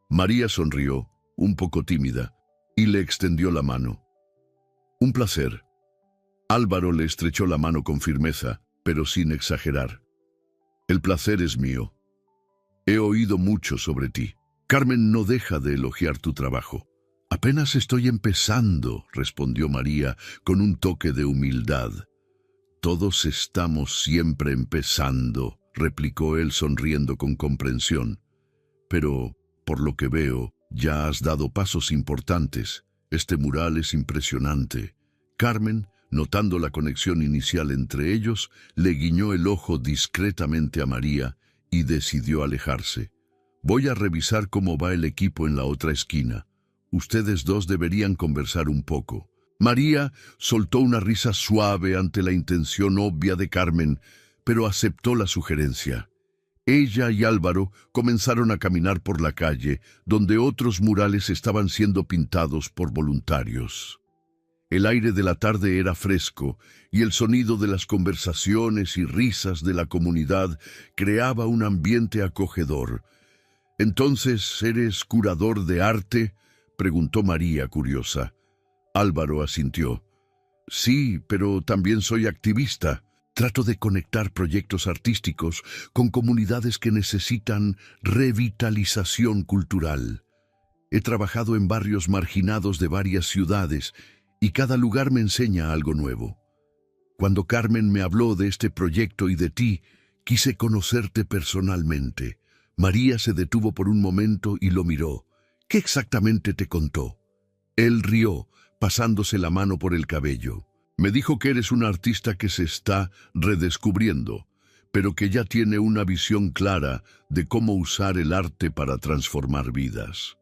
María sonrió, un poco tímida, y le extendió la mano. «Un placer». Álvaro le estrechó la mano con firmeza, pero sin exagerar. «El placer es mío. He oído mucho sobre ti. Carmen no deja de elogiar tu trabajo». «Apenas estoy empezando», respondió María con un toque de humildad. «Todos estamos siempre empezando», replicó él sonriendo con comprensión. «Pero, por lo que veo, ya has dado pasos importantes. Este mural es impresionante». Carmen, notando la conexión inicial entre ellos, le guiñó el ojo discretamente a María y decidió alejarse. «Voy a revisar cómo va el equipo en la otra esquina. Ustedes dos deberían conversar un poco». María soltó una risa suave ante la intención obvia de Carmen, pero aceptó la sugerencia. Ella y Álvaro comenzaron a caminar por la calle, donde otros murales estaban siendo pintados por voluntarios. El aire de la tarde era fresco, y el sonido de las conversaciones y risas de la comunidad creaba un ambiente acogedor. «¿Entonces eres curador de arte?», preguntó María, curiosa. Álvaro asintió. «Sí, pero también soy activista. Trato de conectar proyectos artísticos con comunidades que necesitan revitalización cultural. He trabajado en barrios marginados de varias ciudades y cada lugar me enseña algo nuevo. Cuando Carmen me habló de este proyecto y de ti, quise conocerte personalmente». María se detuvo por un momento y lo miró. «¿Qué exactamente te contó?». Él rió, pasándose la mano por el cabello. «Me dijo que eres un artista que se está redescubriendo. pero que ya tiene una visión clara de cómo usar el arte para transformar vidas.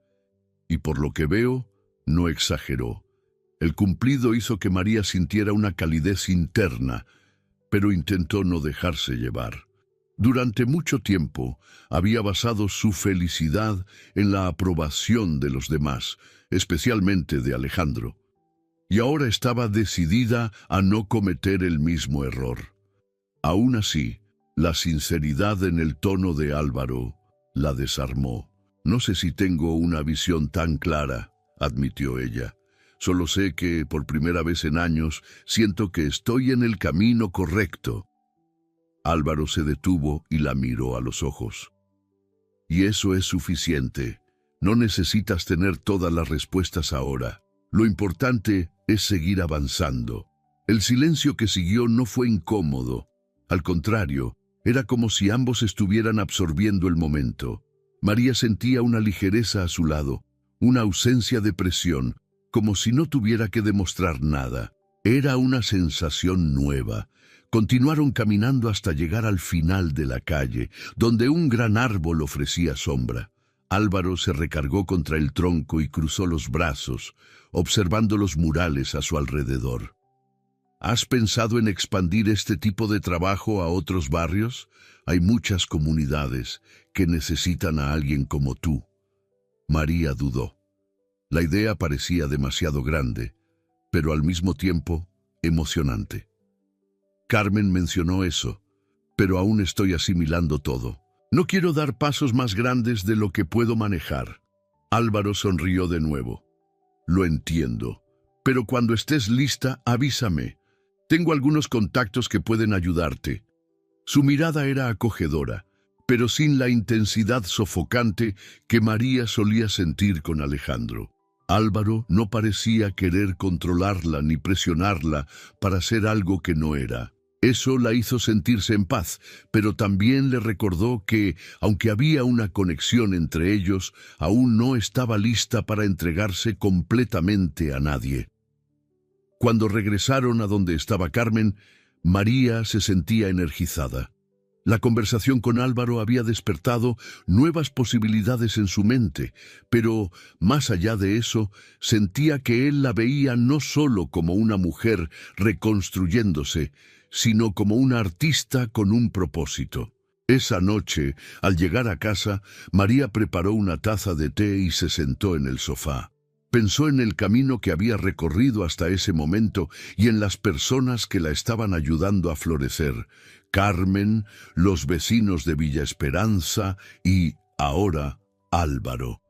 Y por lo que veo, no exageró. El cumplido hizo que María sintiera una calidez interna, pero intentó no dejarse llevar. Durante mucho tiempo había basado su felicidad en la aprobación de los demás, especialmente de Alejandro, y ahora estaba decidida a no cometer el mismo error. Aún así, la sinceridad en el tono de Álvaro la desarmó. «No sé si tengo una visión tan clara», admitió ella. «Solo sé que, por primera vez en años, siento que estoy en el camino correcto». Álvaro se detuvo y la miró a los ojos. «Y eso es suficiente. No necesitas tener todas las respuestas ahora. Lo importante es seguir avanzando». El silencio que siguió no fue incómodo. Al contrario, era como si ambos estuvieran absorbiendo el momento. María sentía una ligereza a su lado, una ausencia de presión, como si no tuviera que demostrar nada. Era una sensación nueva. Continuaron caminando hasta llegar al final de la calle, donde un gran árbol ofrecía sombra. Álvaro se recargó contra el tronco y cruzó los brazos, observando los murales a su alrededor. ¿Has pensado en expandir este tipo de trabajo a otros barrios? Hay muchas comunidades que necesitan a alguien como tú. María dudó. La idea parecía demasiado grande, pero al mismo tiempo emocionante. Carmen mencionó eso, pero aún estoy asimilando todo. No quiero dar pasos más grandes de lo que puedo manejar. Álvaro sonrió de nuevo. Lo entiendo, pero cuando estés lista, avísame. Tengo algunos contactos que pueden ayudarte. Su mirada era acogedora, pero sin la intensidad sofocante que María solía sentir con Alejandro. Álvaro no parecía querer controlarla ni presionarla para hacer algo que no era. Eso la hizo sentirse en paz, pero también le recordó que, aunque había una conexión entre ellos, aún no estaba lista para entregarse completamente a nadie. Cuando regresaron a donde estaba Carmen, María se sentía energizada. La conversación con Álvaro había despertado nuevas posibilidades en su mente, pero, más allá de eso, sentía que él la veía no solo como una mujer reconstruyéndose, sino como una artista con un propósito. Esa noche, al llegar a casa, María preparó una taza de té y se sentó en el sofá. Pensó en el camino que había recorrido hasta ese momento y en las personas que la estaban ayudando a florecer. Carmen, los vecinos de Villa Esperanza y, ahora, Álvaro.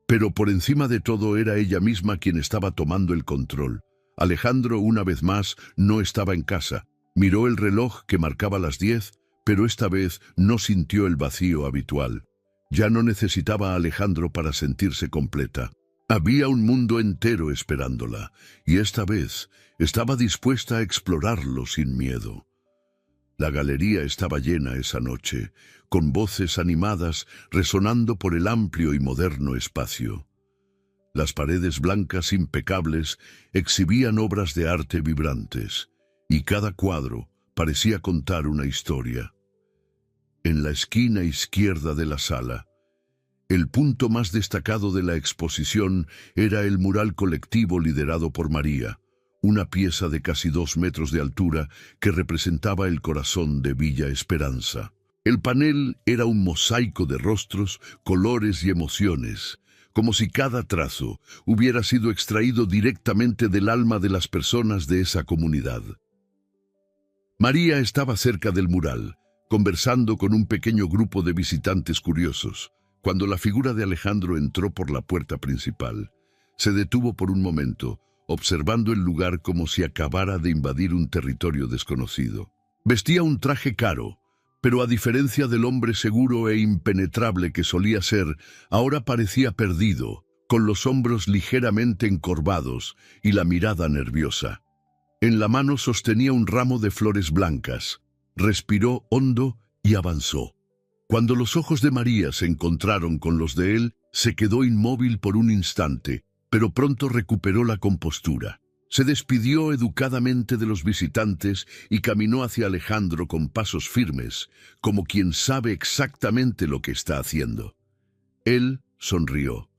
Pero por encima de todo era ella misma quien estaba tomando el control. Alejandro, una vez más, no estaba en casa. Miró el reloj que marcaba las 10, pero esta vez no sintió el vacío habitual. Ya no necesitaba a Alejandro para sentirse completa. Había un mundo entero esperándola, y esta vez estaba dispuesta a explorarlo sin miedo. La galería estaba llena esa noche, con voces animadas resonando por el amplio y moderno espacio. Las paredes blancas impecables exhibían obras de arte vibrantes, y cada cuadro parecía contar una historia. En la esquina izquierda de la sala, el punto más destacado de la exposición era el mural colectivo liderado por María, una pieza de casi 2 metros de altura que representaba el corazón de Villa Esperanza. El panel era un mosaico de rostros, colores y emociones, como si cada trazo hubiera sido extraído directamente del alma de las personas de esa comunidad. María estaba cerca del mural, conversando con un pequeño grupo de visitantes curiosos. Cuando la figura de Alejandro entró por la puerta principal, se detuvo por un momento, observando el lugar como si acabara de invadir un territorio desconocido. Vestía un traje caro, pero a diferencia del hombre seguro e impenetrable que solía ser, ahora parecía perdido, con los hombros ligeramente encorvados y la mirada nerviosa. En la mano sostenía un ramo de flores blancas. Respiró hondo y avanzó. Cuando los ojos de María se encontraron con los de él, se quedó inmóvil por un instante, pero pronto recuperó la compostura. Se despidió educadamente de los visitantes y caminó hacia Alejandro con pasos firmes, como quien sabe exactamente lo que está haciendo. Él sonrió,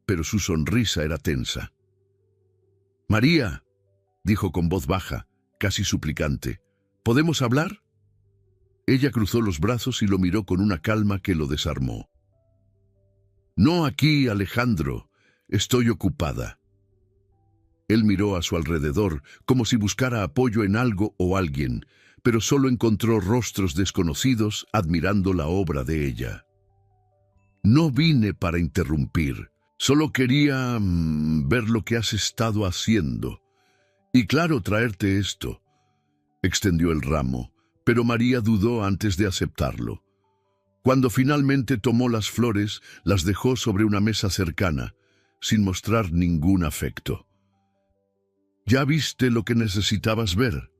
pero su sonrisa era tensa. «María», dijo con voz baja, casi suplicante, «¿podemos hablar?». Ella cruzó los brazos y lo miró con una calma que lo desarmó. «No aquí, Alejandro. Estoy ocupada». Él miró a su alrededor, como si buscara apoyo en algo o alguien, pero solo encontró rostros desconocidos admirando la obra de ella. «No vine para interrumpir. Solo quería ver lo que has estado haciendo. Y claro, traerte esto». Extendió el ramo, pero María dudó antes de aceptarlo. Cuando finalmente tomó las flores, las dejó sobre una mesa cercana, sin mostrar ningún afecto. «Ya viste lo que necesitabas ver.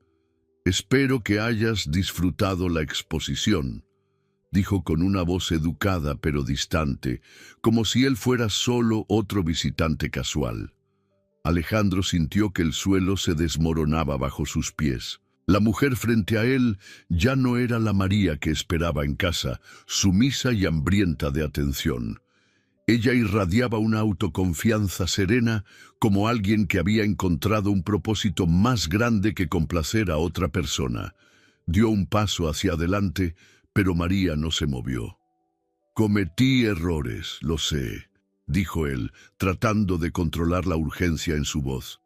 Espero que hayas disfrutado la exposición», dijo con una voz educada pero distante, como si él fuera solo otro visitante casual. Alejandro sintió que el suelo se desmoronaba bajo sus pies. La mujer frente a él ya no era la María que esperaba en casa, sumisa y hambrienta de atención. Ella irradiaba una autoconfianza serena, como alguien que había encontrado un propósito más grande que complacer a otra persona. Dio un paso hacia adelante, pero María no se movió. «Cometí errores, lo sé», dijo él, tratando de controlar la urgencia en su voz.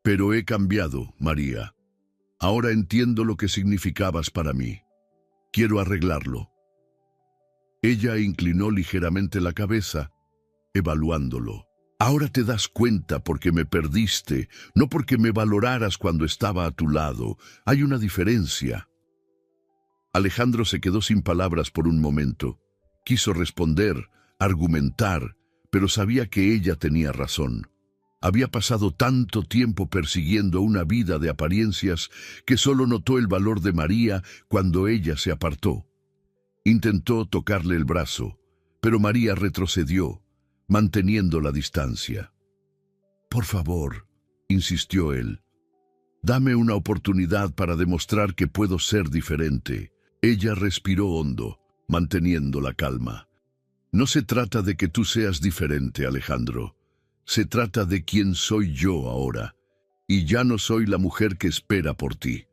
«Pero he cambiado, María. Ahora entiendo lo que significabas para mí. Quiero arreglarlo». Ella inclinó ligeramente la cabeza, evaluándolo. «Ahora te das cuenta porque me perdiste, no porque me valoraras cuando estaba a tu lado. Hay una diferencia». Alejandro se quedó sin palabras por un momento. Quiso responder, argumentar, pero sabía que ella tenía razón. Había pasado tanto tiempo persiguiendo una vida de apariencias que solo notó el valor de María cuando ella se apartó. Intentó tocarle el brazo, pero María retrocedió, manteniendo la distancia. «Por favor», insistió él, «dame una oportunidad para demostrar que puedo ser diferente». Ella respiró hondo, manteniendo la calma. «No se trata de que tú seas diferente, Alejandro. Se trata de quién soy yo ahora, y ya no soy la mujer que espera por ti».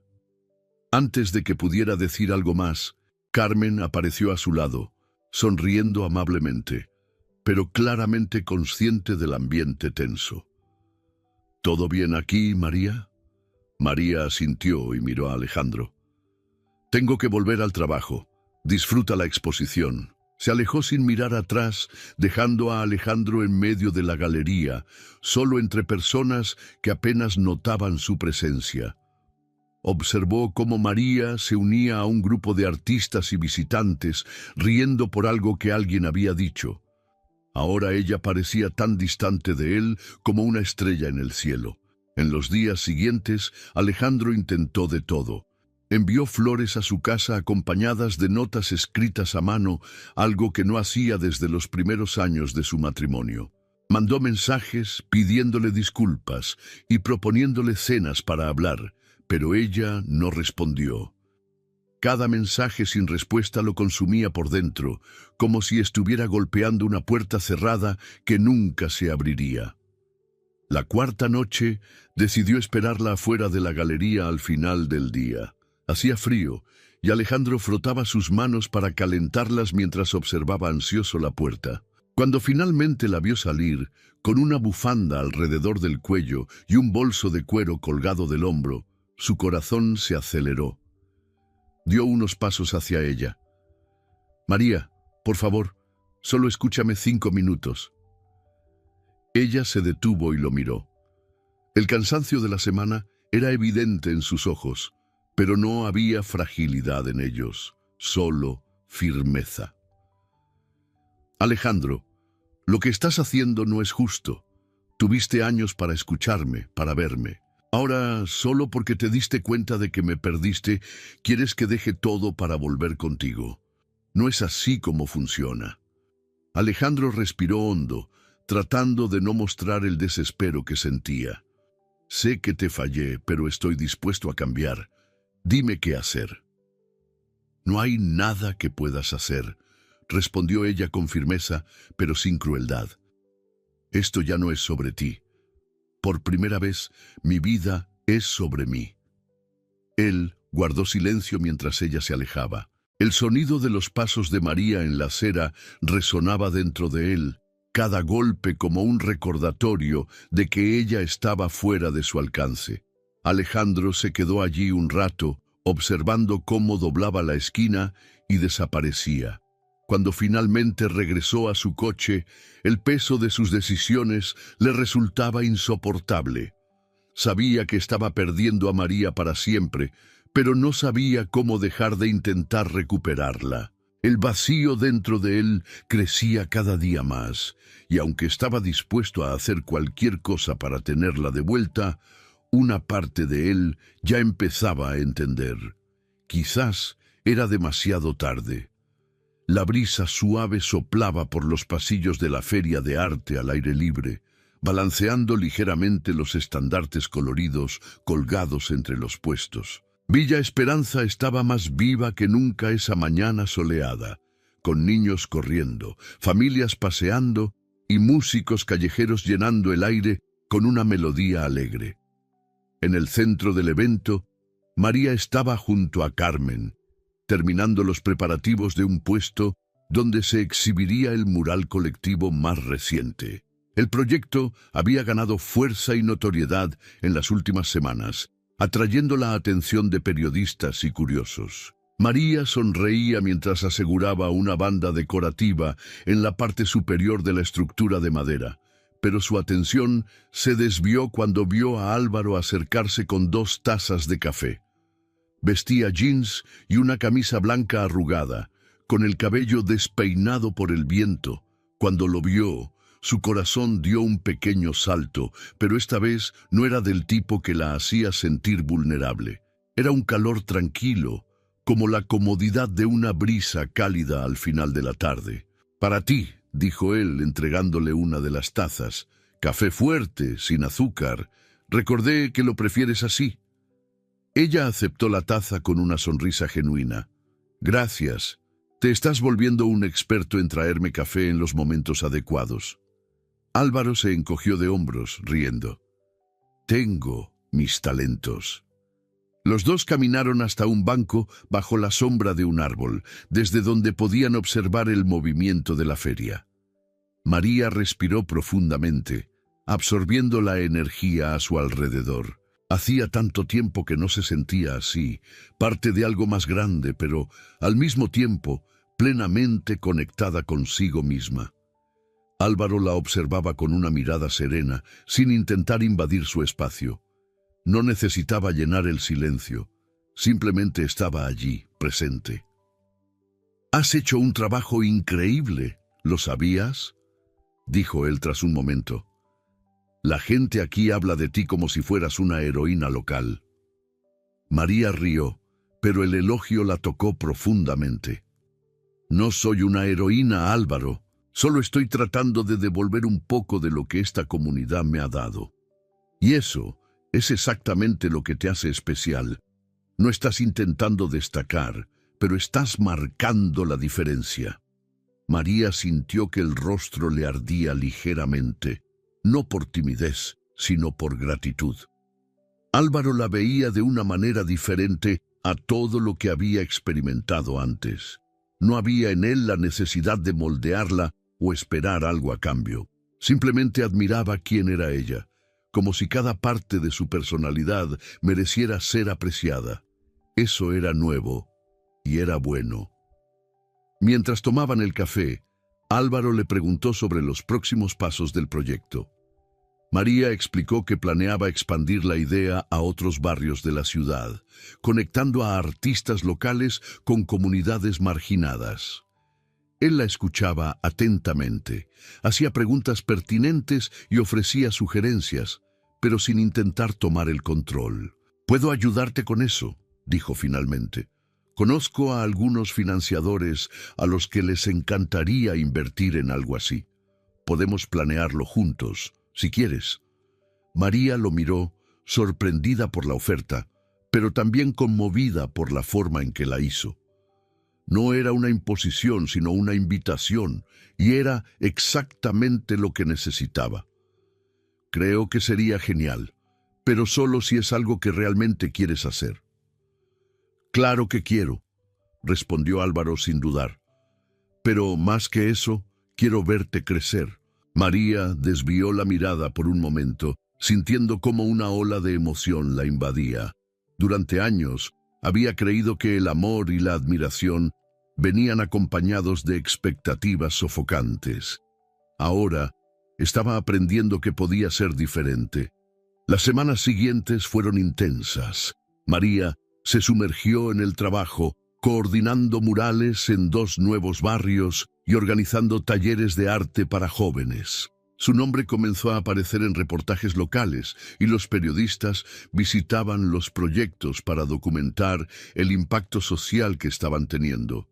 Antes de que pudiera decir algo más, Carmen apareció a su lado, sonriendo amablemente, pero claramente consciente del ambiente tenso. «¿Todo bien aquí, María?». María asintió y miró a Alejandro. «Tengo que volver al trabajo. Disfruta la exposición». Se alejó sin mirar atrás, dejando a Alejandro en medio de la galería, solo entre personas que apenas notaban su presencia. Observó cómo María se unía a un grupo de artistas y visitantes, riendo por algo que alguien había dicho. Ahora ella parecía tan distante de él como una estrella en el cielo. En los días siguientes, Alejandro intentó de todo. Envió flores a su casa acompañadas de notas escritas a mano, algo que no hacía desde los primeros años de su matrimonio. Mandó mensajes pidiéndole disculpas y proponiéndole cenas para hablar, pero ella no respondió. Cada mensaje sin respuesta lo consumía por dentro, como si estuviera golpeando una puerta cerrada que nunca se abriría. La cuarta noche decidió esperarla afuera de la galería al final del día. Hacía frío, y Alejandro frotaba sus manos para calentarlas mientras observaba ansioso la puerta. Cuando finalmente la vio salir, con una bufanda alrededor del cuello y un bolso de cuero colgado del hombro, su corazón se aceleró. Dio unos pasos hacia ella. «María, por favor, solo escúchame 5 minutos». Ella se detuvo y lo miró. El cansancio de la semana era evidente en sus ojos, pero no había fragilidad en ellos, solo firmeza. «Alejandro, lo que estás haciendo no es justo. Tuviste años para escucharme, para verme. Ahora, solo porque te diste cuenta de que me perdiste, quieres que deje todo para volver contigo. No es así como funciona». Alejandro respiró hondo, tratando de no mostrar el desespero que sentía. Sé que te fallé, pero estoy dispuesto a cambiar. Dime qué hacer. No hay nada que puedas hacer, respondió ella con firmeza, pero sin crueldad. Esto ya no es sobre ti. Por primera vez, mi vida es sobre mí. Él guardó silencio mientras ella se alejaba. El sonido de los pasos de María en la acera resonaba dentro de él, cada golpe como un recordatorio de que ella estaba fuera de su alcance. Alejandro se quedó allí un rato, observando cómo doblaba la esquina y desaparecía. Cuando finalmente regresó a su coche, el peso de sus decisiones le resultaba insoportable. Sabía que estaba perdiendo a María para siempre, pero no sabía cómo dejar de intentar recuperarla. El vacío dentro de él crecía cada día más, y aunque estaba dispuesto a hacer cualquier cosa para tenerla de vuelta, una parte de él ya empezaba a entender. Quizás era demasiado tarde. La brisa suave soplaba por los pasillos de la feria de arte al aire libre, balanceando ligeramente los estandartes coloridos colgados entre los puestos. Villa Esperanza estaba más viva que nunca esa mañana soleada, con niños corriendo, familias paseando y músicos callejeros llenando el aire con una melodía alegre. En el centro del evento, María estaba junto a Carmen, terminando los preparativos de un puesto donde se exhibiría el mural colectivo más reciente. El proyecto había ganado fuerza y notoriedad en las últimas semanas, atrayendo la atención de periodistas y curiosos. María sonreía mientras aseguraba una banda decorativa en la parte superior de la estructura de madera, pero su atención se desvió cuando vio a Álvaro acercarse con 2 tazas de café. Vestía jeans y una camisa blanca arrugada, con el cabello despeinado por el viento. Cuando lo vio, su corazón dio un pequeño salto, pero esta vez no era del tipo que la hacía sentir vulnerable. Era un calor tranquilo, como la comodidad de una brisa cálida al final de la tarde. «Para ti», dijo él, entregándole una de las tazas. «Café fuerte, sin azúcar. Recordé que lo prefieres así». Ella aceptó la taza con una sonrisa genuina. «Gracias. Te estás volviendo un experto en traerme café en los momentos adecuados». Álvaro se encogió de hombros, riendo. «Tengo mis talentos». Los dos caminaron hasta un banco bajo la sombra de un árbol, desde donde podían observar el movimiento de la feria. María respiró profundamente, absorbiendo la energía a su alrededor. Hacía tanto tiempo que no se sentía así, parte de algo más grande, pero al mismo tiempo plenamente conectada consigo misma. Álvaro la observaba con una mirada serena, sin intentar invadir su espacio. No necesitaba llenar el silencio, simplemente estaba allí, presente. «Has hecho un trabajo increíble, ¿lo sabías?», dijo él tras un momento. «La gente aquí habla de ti como si fueras una heroína local». María rió, pero el elogio la tocó profundamente. «No soy una heroína, Álvaro. Solo estoy tratando de devolver un poco de lo que esta comunidad me ha dado. Y eso es exactamente lo que te hace especial. No estás intentando destacar, pero estás marcando la diferencia». María sintió que el rostro le ardía ligeramente, no por timidez, sino por gratitud. Álvaro la veía de una manera diferente a todo lo que había experimentado antes. No había en él la necesidad de moldearla o esperar algo a cambio. Simplemente admiraba quién era ella, como si cada parte de su personalidad mereciera ser apreciada. Eso era nuevo y era bueno. Mientras tomaban el café, Álvaro le preguntó sobre los próximos pasos del proyecto. María explicó que planeaba expandir la idea a otros barrios de la ciudad, conectando a artistas locales con comunidades marginadas. Él la escuchaba atentamente, hacía preguntas pertinentes y ofrecía sugerencias, pero sin intentar tomar el control. «Puedo ayudarte con eso», dijo finalmente. «Conozco a algunos financiadores a los que les encantaría invertir en algo así. Podemos planearlo juntos, si quieres». María lo miró, sorprendida por la oferta, pero también conmovida por la forma en que la hizo. No era una imposición, sino una invitación, y era exactamente lo que necesitaba. Creo que sería genial, pero solo si es algo que realmente quieres hacer. Claro que quiero, respondió Álvaro sin dudar. Pero más que eso, quiero verte crecer. María desvió la mirada por un momento, sintiendo cómo una ola de emoción la invadía. Durante años, había creído que el amor y la admiración venían acompañados de expectativas sofocantes. Ahora, estaba aprendiendo que podía ser diferente. Las semanas siguientes fueron intensas. María se sumergió en el trabajo, coordinando murales en 2 nuevos barrios y organizando talleres de arte para jóvenes. Su nombre comenzó a aparecer en reportajes locales y los periodistas visitaban los proyectos para documentar el impacto social que estaban teniendo.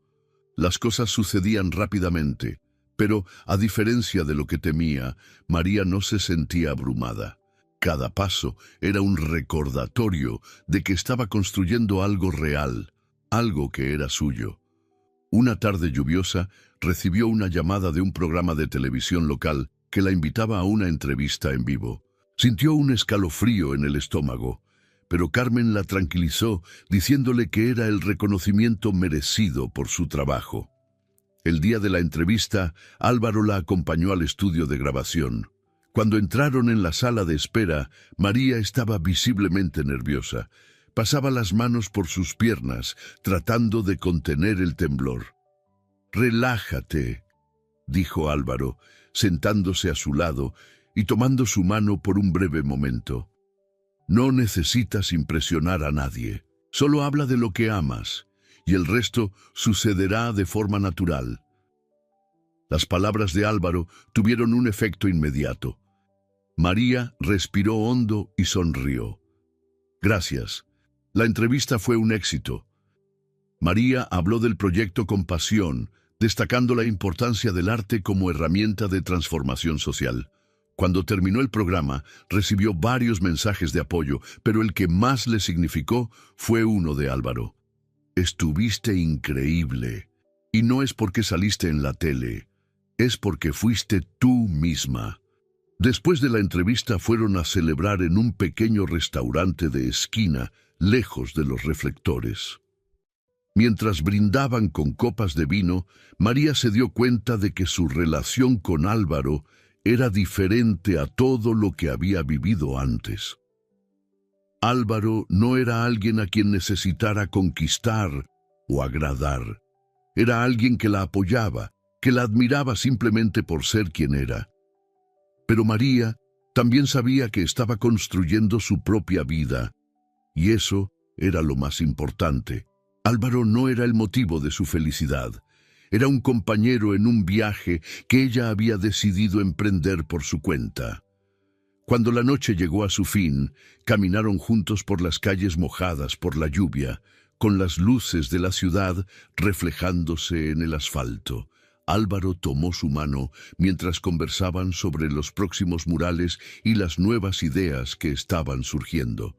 Las cosas sucedían rápidamente, pero, a diferencia de lo que temía, María no se sentía abrumada. Cada paso era un recordatorio de que estaba construyendo algo real, algo que era suyo. Una tarde lluviosa, recibió una llamada de un programa de televisión local que la invitaba a una entrevista en vivo. Sintió un escalofrío en el estómago, pero Carmen la tranquilizó diciéndole que era el reconocimiento merecido por su trabajo. El día de la entrevista, Álvaro la acompañó al estudio de grabación. Cuando entraron en la sala de espera, María estaba visiblemente nerviosa. Pasaba las manos por sus piernas, tratando de contener el temblor. «Relájate», dijo Álvaro, sentándose a su lado y tomando su mano por un breve momento. «No necesitas impresionar a nadie. Solo habla de lo que amas, y el resto sucederá de forma natural». Las palabras de Álvaro tuvieron un efecto inmediato. María respiró hondo y sonrió. «Gracias. La entrevista fue un éxito». María habló del proyecto con pasión, destacando la importancia del arte como herramienta de transformación social. Cuando terminó el programa, recibió varios mensajes de apoyo, pero el que más le significó fue uno de Álvaro. «Estuviste increíble. Y no es porque saliste en la tele, es porque fuiste tú misma». Después de la entrevista fueron a celebrar en un pequeño restaurante de esquina, lejos de los reflectores. Mientras brindaban con copas de vino, María se dio cuenta de que su relación con Álvaro era diferente a todo lo que había vivido antes. Álvaro no era alguien a quien necesitara conquistar o agradar. Era alguien que la apoyaba, que la admiraba simplemente por ser quien era. Pero María también sabía que estaba construyendo su propia vida, y eso era lo más importante. Álvaro no era el motivo de su felicidad. Era un compañero en un viaje que ella había decidido emprender por su cuenta. Cuando la noche llegó a su fin, caminaron juntos por las calles mojadas por la lluvia, con las luces de la ciudad reflejándose en el asfalto. Álvaro tomó su mano mientras conversaban sobre los próximos murales y las nuevas ideas que estaban surgiendo.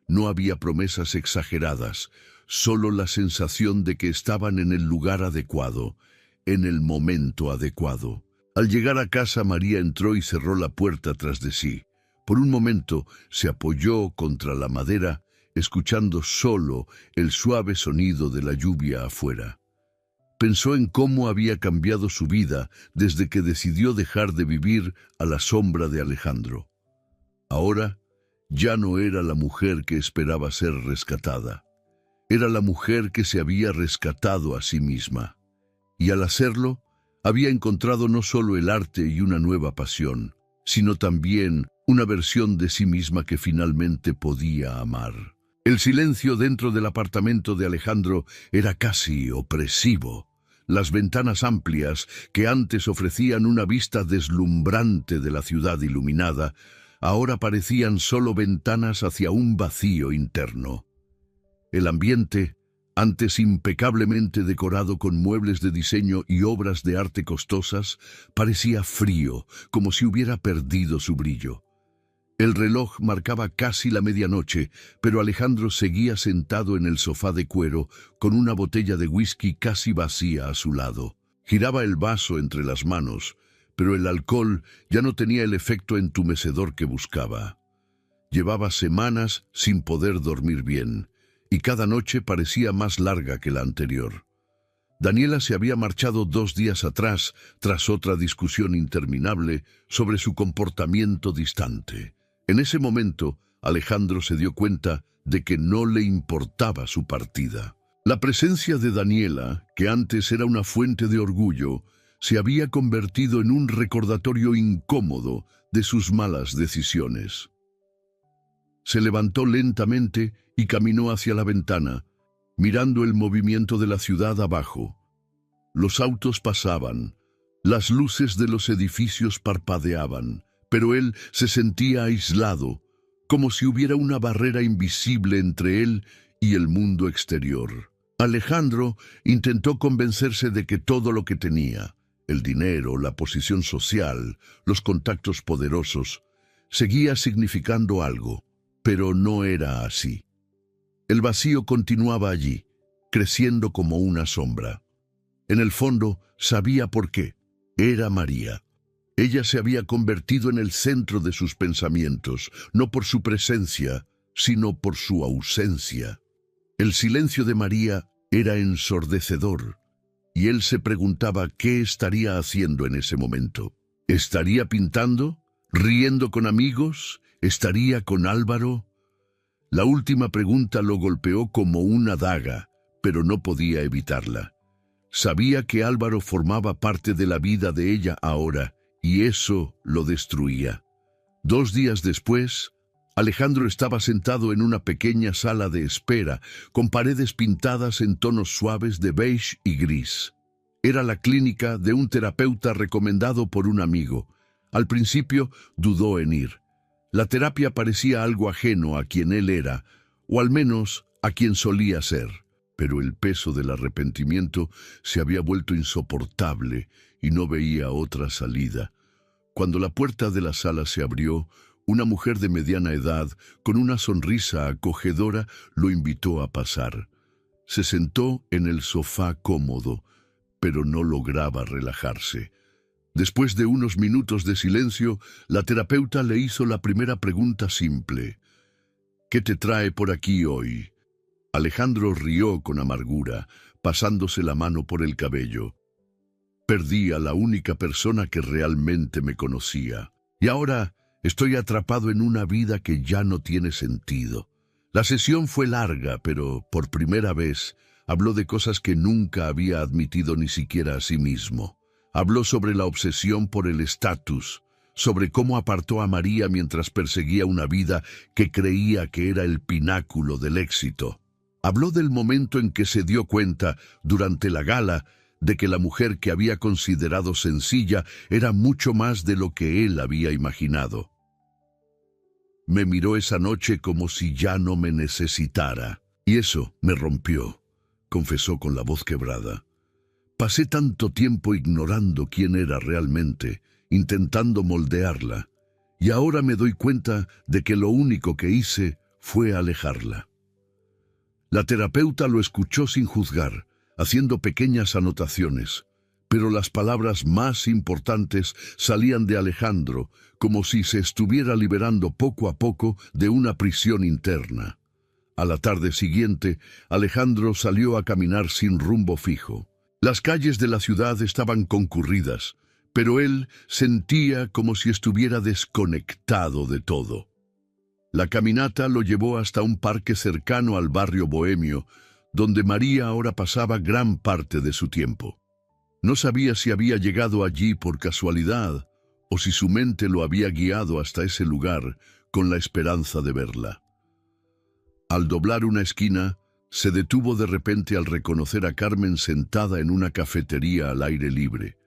No había promesas exageradas, solo la sensación de que estaban en el lugar adecuado, en el momento adecuado. Al llegar a casa, María entró y cerró la puerta tras de sí. Por un momento se apoyó contra la madera, escuchando solo el suave sonido de la lluvia afuera. Pensó en cómo había cambiado su vida desde que decidió dejar de vivir a la sombra de Alejandro. Ahora ya no era la mujer que esperaba ser rescatada. Era la mujer que se había rescatado a sí misma. Y al hacerlo, había encontrado no solo el arte y una nueva pasión, sino también una versión de sí misma que finalmente podía amar. El silencio dentro del apartamento de Alejandro era casi opresivo. Las ventanas amplias, que antes ofrecían una vista deslumbrante de la ciudad iluminada, ahora parecían solo ventanas hacia un vacío interno. El ambiente, antes impecablemente decorado con muebles de diseño y obras de arte costosas, parecía frío, como si hubiera perdido su brillo. El reloj marcaba casi la medianoche, pero Alejandro seguía sentado en el sofá de cuero, con una botella de whisky casi vacía a su lado. Giraba el vaso entre las manos, pero el alcohol ya no tenía el efecto entumecedor que buscaba. Llevaba semanas sin poder dormir bien, y cada noche parecía más larga que la anterior. Daniela se había marchado 2 días atrás, tras otra discusión interminable sobre su comportamiento distante. En ese momento, Alejandro se dio cuenta de que no le importaba su partida. La presencia de Daniela, que antes era una fuente de orgullo, se había convertido en un recordatorio incómodo de sus malas decisiones. Se levantó lentamente y caminó hacia la ventana, mirando el movimiento de la ciudad abajo. Los autos pasaban, las luces de los edificios parpadeaban, pero él se sentía aislado, como si hubiera una barrera invisible entre él y el mundo exterior. Alejandro intentó convencerse de que todo lo que tenía, el dinero, la posición social, los contactos poderosos, seguía significando algo, pero no era así. El vacío continuaba allí, creciendo como una sombra. En el fondo, sabía por qué. Era María. Ella se había convertido en el centro de sus pensamientos, no por su presencia, sino por su ausencia. El silencio de María era ensordecedor, y él se preguntaba qué estaría haciendo en ese momento. ¿Estaría pintando? ¿Riendo con amigos? ¿Estaría con Álvaro? La última pregunta lo golpeó como una daga, pero no podía evitarla. Sabía que Álvaro formaba parte de la vida de ella ahora, y eso lo destruía. 2 días después, Alejandro estaba sentado en una pequeña sala de espera, con paredes pintadas en tonos suaves de beige y gris. Era la clínica de un terapeuta recomendado por un amigo. Al principio dudó en ir. La terapia parecía algo ajeno a quien él era, o al menos a quien solía ser. Pero el peso del arrepentimiento se había vuelto insoportable y no veía otra salida. Cuando la puerta de la sala se abrió, una mujer de mediana edad, con una sonrisa acogedora, lo invitó a pasar. Se sentó en el sofá cómodo, pero no lograba relajarse. Después de unos minutos de silencio, la terapeuta le hizo la primera pregunta simple. ¿Qué te trae por aquí hoy? Alejandro rió con amargura, pasándose la mano por el cabello. Perdí a la única persona que realmente me conocía, y ahora estoy atrapado en una vida que ya no tiene sentido. La sesión fue larga, pero por primera vez habló de cosas que nunca había admitido ni siquiera a sí mismo. Habló sobre la obsesión por el estatus, sobre cómo apartó a María mientras perseguía una vida que creía que era el pináculo del éxito. Habló del momento en que se dio cuenta, durante la gala, de que la mujer que había considerado sencilla era mucho más de lo que él había imaginado. Me miró esa noche como si ya no me necesitara, y eso me rompió, confesó con la voz quebrada. Pasé tanto tiempo ignorando quién era realmente, intentando moldearla, y ahora me doy cuenta de que lo único que hice fue alejarla. La terapeuta lo escuchó sin juzgar, haciendo pequeñas anotaciones, pero las palabras más importantes salían de Alejandro, como si se estuviera liberando poco a poco de una prisión interna. A la tarde siguiente, Alejandro salió a caminar sin rumbo fijo. Las calles de la ciudad estaban concurridas, pero él sentía como si estuviera desconectado de todo. La caminata lo llevó hasta un parque cercano al barrio bohemio, donde María ahora pasaba gran parte de su tiempo. No sabía si había llegado allí por casualidad o si su mente lo había guiado hasta ese lugar con la esperanza de verla. Al doblar una esquina, se detuvo de repente al reconocer a Carmen sentada en una cafetería al aire libre.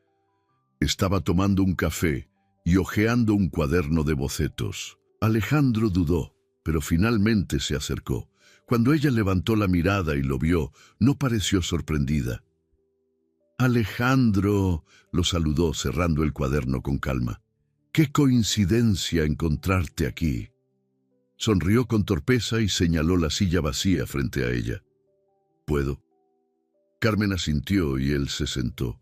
Estaba tomando un café y hojeando un cuaderno de bocetos. Alejandro dudó, pero finalmente se acercó. Cuando ella levantó la mirada y lo vio, no pareció sorprendida. «Alejandro», lo saludó cerrando el cuaderno con calma. ¡Qué coincidencia encontrarte aquí! Sonrió con torpeza y señaló la silla vacía frente a ella. ¿Puedo? Carmen asintió y él se sentó.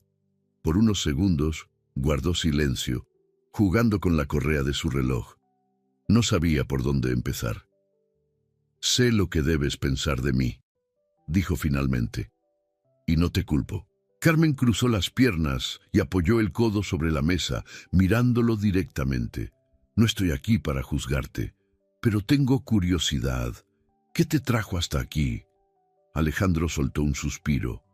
Por unos segundos guardó silencio, jugando con la correa de su reloj. No sabía por dónde empezar. «Sé lo que debes pensar de mí», dijo finalmente, «y no te culpo». Carmen cruzó las piernas y apoyó el codo sobre la mesa, mirándolo directamente. «No estoy aquí para juzgarte, pero tengo curiosidad. ¿Qué te trajo hasta aquí?» Alejandro soltó un suspiro.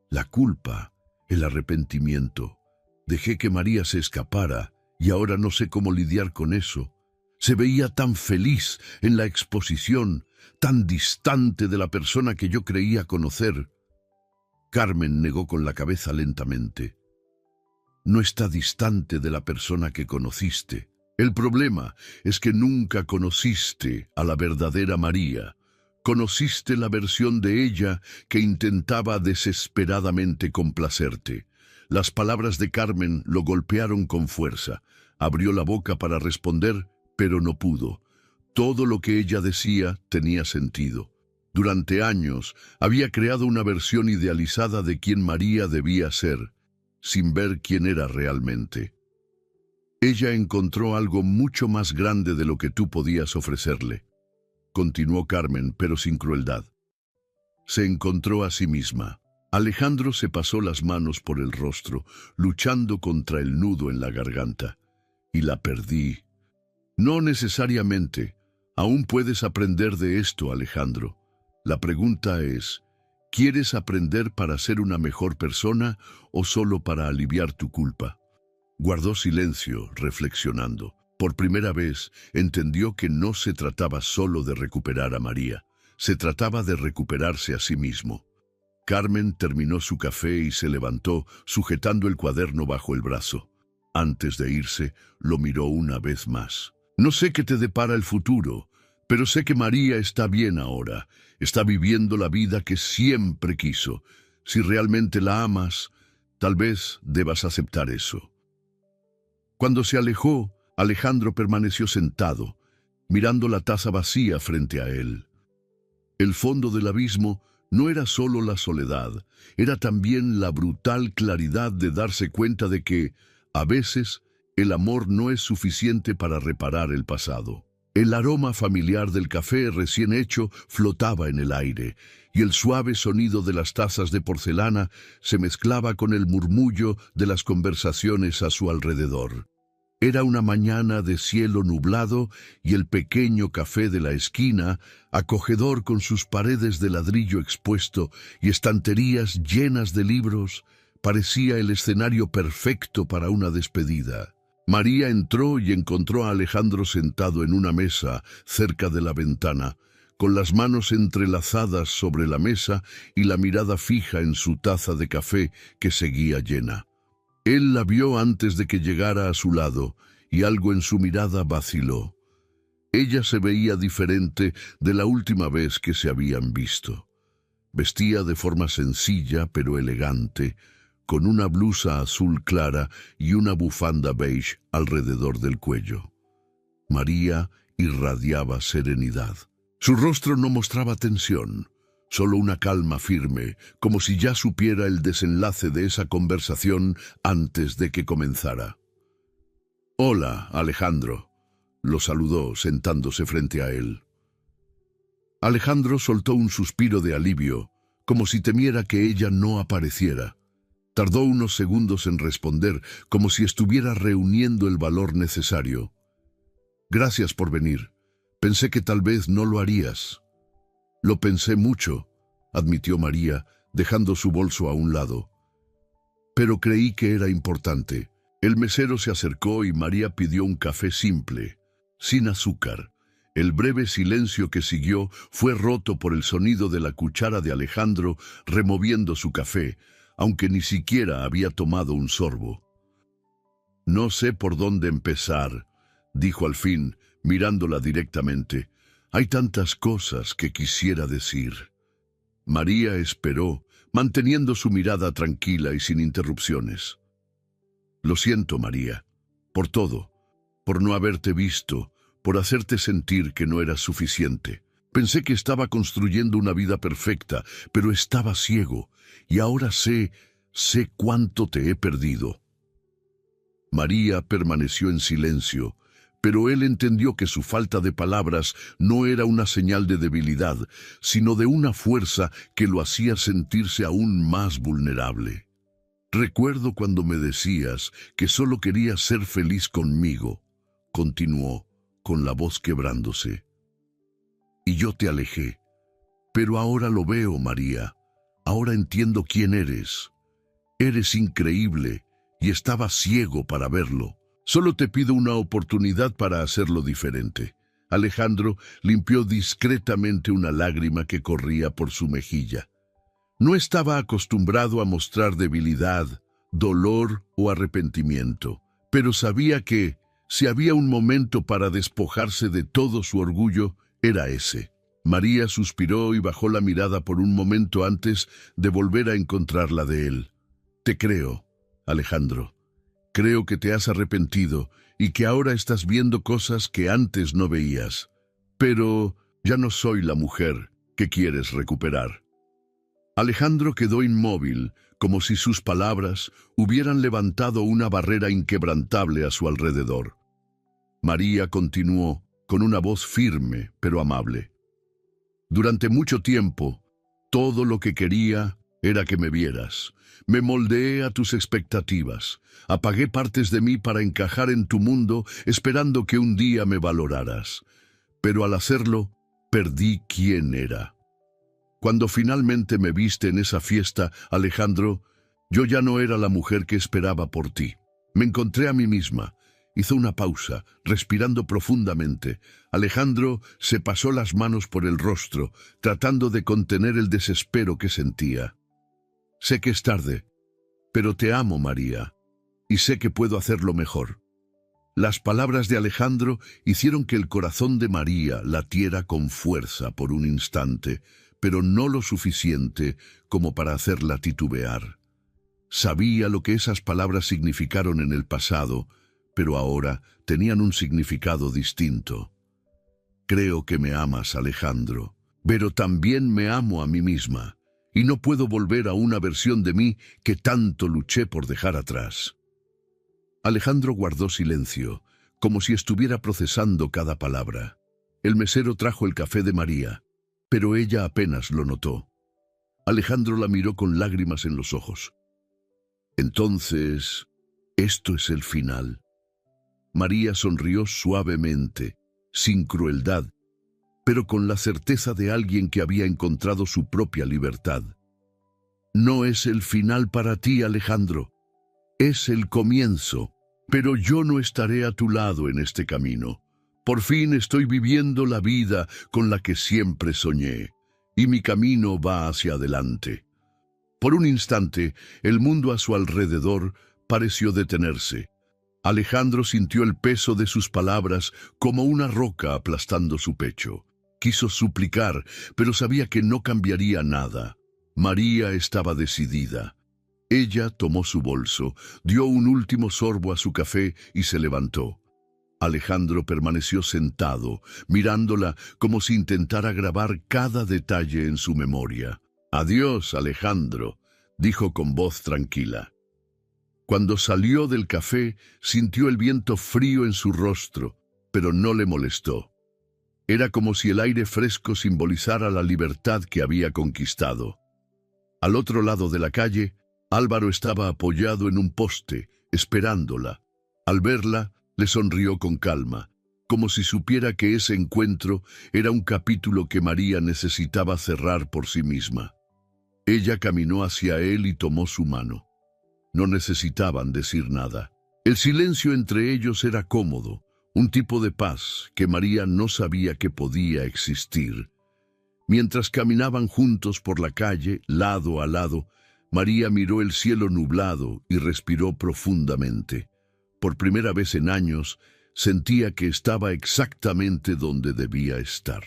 «La culpa, el arrepentimiento. Dejé que María se escapara y ahora no sé cómo lidiar con eso. Se veía tan feliz en la exposición, tan distante de la persona que yo creía conocer». Carmen negó con la cabeza lentamente. «No está distante de la persona que conociste. El problema es que nunca conociste a la verdadera María. Conociste la versión de ella que intentaba desesperadamente complacerte». Las palabras de Carmen lo golpearon con fuerza. Abrió la boca para responder, pero no pudo. Todo lo que ella decía tenía sentido. Durante años había creado una versión idealizada de quién María debía ser, sin ver quién era realmente. Ella encontró algo mucho más grande de lo que tú podías ofrecerle. Continuó Carmen, pero sin crueldad. Se encontró a sí misma. Alejandro se pasó las manos por el rostro, luchando contra el nudo en la garganta. Y la perdí. No necesariamente. Aún puedes aprender de esto, Alejandro. La pregunta es, ¿quieres aprender para ser una mejor persona o solo para aliviar tu culpa? Guardó silencio, reflexionando. Por primera vez, entendió que no se trataba solo de recuperar a María. Se trataba de recuperarse a sí mismo. Carmen terminó su café y se levantó, sujetando el cuaderno bajo el brazo. Antes de irse, lo miró una vez más. «No sé qué te depara el futuro, pero sé que María está bien ahora. Está viviendo la vida que siempre quiso. Si realmente la amas, tal vez debas aceptar eso». Cuando se alejó, Alejandro permaneció sentado, mirando la taza vacía frente a él. El fondo del abismo no era solo la soledad, era también la brutal claridad de darse cuenta de que, a veces, el amor no es suficiente para reparar el pasado. El aroma familiar del café recién hecho flotaba en el aire, y el suave sonido de las tazas de porcelana se mezclaba con el murmullo de las conversaciones a su alrededor. Era una mañana de cielo nublado y el pequeño café de la esquina, acogedor con sus paredes de ladrillo expuesto y estanterías llenas de libros, parecía el escenario perfecto para una despedida. María entró y encontró a Alejandro sentado en una mesa cerca de la ventana, con las manos entrelazadas sobre la mesa y la mirada fija en su taza de café que seguía llena. Él la vio antes de que llegara a su lado, y algo en su mirada vaciló. Ella se veía diferente de la última vez que se habían visto. Vestía de forma sencilla pero elegante, con una blusa azul clara y una bufanda beige alrededor del cuello. María irradiaba serenidad. Su rostro no mostraba tensión, solo una calma firme, como si ya supiera el desenlace de esa conversación antes de que comenzara. «Hola, Alejandro», lo saludó sentándose frente a él. Alejandro soltó un suspiro de alivio, como si temiera que ella no apareciera. Tardó unos segundos en responder, como si estuviera reuniendo el valor necesario. «Gracias por venir. Pensé que tal vez no lo harías». «Lo pensé mucho», admitió María, dejando su bolso a un lado. «Pero creí que era importante». El mesero se acercó y María pidió un café simple, sin azúcar. El breve silencio que siguió fue roto por el sonido de la cuchara de Alejandro removiendo su café, aunque ni siquiera había tomado un sorbo. «No sé por dónde empezar», dijo al fin, mirándola directamente. «Hay tantas cosas que quisiera decir». María esperó, manteniendo su mirada tranquila y sin interrupciones. «Lo siento, María, por todo. por no haberte visto, por hacerte sentir que no eras suficiente. Pensé que estaba construyendo una vida perfecta, pero estaba ciego, y ahora sé cuánto te he perdido. María permaneció en silencio, pero él entendió que su falta de palabras no era una señal de debilidad, sino de una fuerza que lo hacía sentirse aún más vulnerable. Recuerdo cuando me decías que solo querías ser feliz conmigo, continuó, con la voz quebrándose. Y yo te alejé. Pero ahora lo veo, María. Ahora entiendo quién eres. Eres increíble y estaba ciego para verlo. Solo te pido una oportunidad para hacerlo diferente. Alejandro limpió discretamente una lágrima que corría por su mejilla. No estaba acostumbrado a mostrar debilidad, dolor o arrepentimiento, pero sabía que, si había un momento para despojarse de todo su orgullo, era ese. María suspiró y bajó la mirada por un momento antes de volver a encontrarla de él. Te creo, Alejandro. Creo que te has arrepentido y que ahora estás viendo cosas que antes no veías. Pero ya no soy la mujer que quieres recuperar. Alejandro quedó inmóvil, como si sus palabras hubieran levantado una barrera inquebrantable a su alrededor. María continuó, con una voz firme pero amable. Durante mucho tiempo, todo lo que quería era que me vieras. Me moldeé a tus expectativas. Apagué partes de mí para encajar en tu mundo, esperando que un día me valoraras. Pero al hacerlo, perdí quién era. Cuando finalmente me viste en esa fiesta, Alejandro, yo ya no era la mujer que esperaba por ti. Me encontré a mí misma. Hizo una pausa, respirando profundamente. Alejandro se pasó las manos por el rostro, tratando de contener el desespero que sentía. Sé que es tarde, pero te amo, María, y sé que puedo hacerlo mejor. Las palabras de Alejandro hicieron que el corazón de María latiera con fuerza por un instante, pero no lo suficiente como para hacerla titubear. Sabía lo que esas palabras significaron en el pasado, pero ahora tenían un significado distinto. Creo que me amas, Alejandro, pero también me amo a mí misma, y no puedo volver a una versión de mí que tanto luché por dejar atrás. Alejandro guardó silencio, como si estuviera procesando cada palabra. El mesero trajo el café de María, pero ella apenas lo notó. Alejandro la miró con lágrimas en los ojos. Entonces, esto es el final. María sonrió suavemente, sin crueldad, pero con la certeza de alguien que había encontrado su propia libertad. No es el final para ti, Alejandro. Es el comienzo, pero yo no estaré a tu lado en este camino. Por fin estoy viviendo la vida con la que siempre soñé, y mi camino va hacia adelante. Por un instante, el mundo a su alrededor pareció detenerse. Alejandro sintió el peso de sus palabras como una roca aplastando su pecho. Quiso suplicar, pero sabía que no cambiaría nada. María estaba decidida. Ella tomó su bolso, dio un último sorbo a su café y se levantó. Alejandro permaneció sentado, mirándola como si intentara grabar cada detalle en su memoria. «Adiós, Alejandro», dijo con voz tranquila. Cuando salió del café, sintió el viento frío en su rostro, pero no le molestó. Era como si el aire fresco simbolizara la libertad que había conquistado. Al otro lado de la calle, Álvaro estaba apoyado en un poste, esperándola. Al verla, le sonrió con calma, como si supiera que ese encuentro era un capítulo que María necesitaba cerrar por sí misma. Ella caminó hacia él y tomó su mano. No necesitaban decir nada. El silencio entre ellos era cómodo, un tipo de paz que María no sabía que podía existir. Mientras caminaban juntos por la calle, lado a lado, María miró el cielo nublado y respiró profundamente. Por primera vez en años, sentía que estaba exactamente donde debía estar.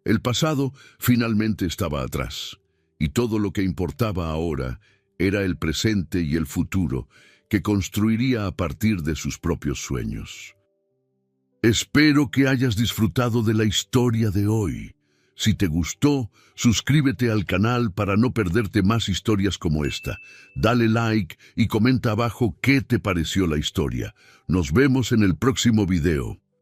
El pasado finalmente estaba atrás, y todo lo que importaba ahora era el presente y el futuro que construiría a partir de sus propios sueños. Espero que hayas disfrutado de la historia de hoy. Si te gustó, suscríbete al canal para no perderte más historias como esta. Dale like y comenta abajo qué te pareció la historia. Nos vemos en el próximo video.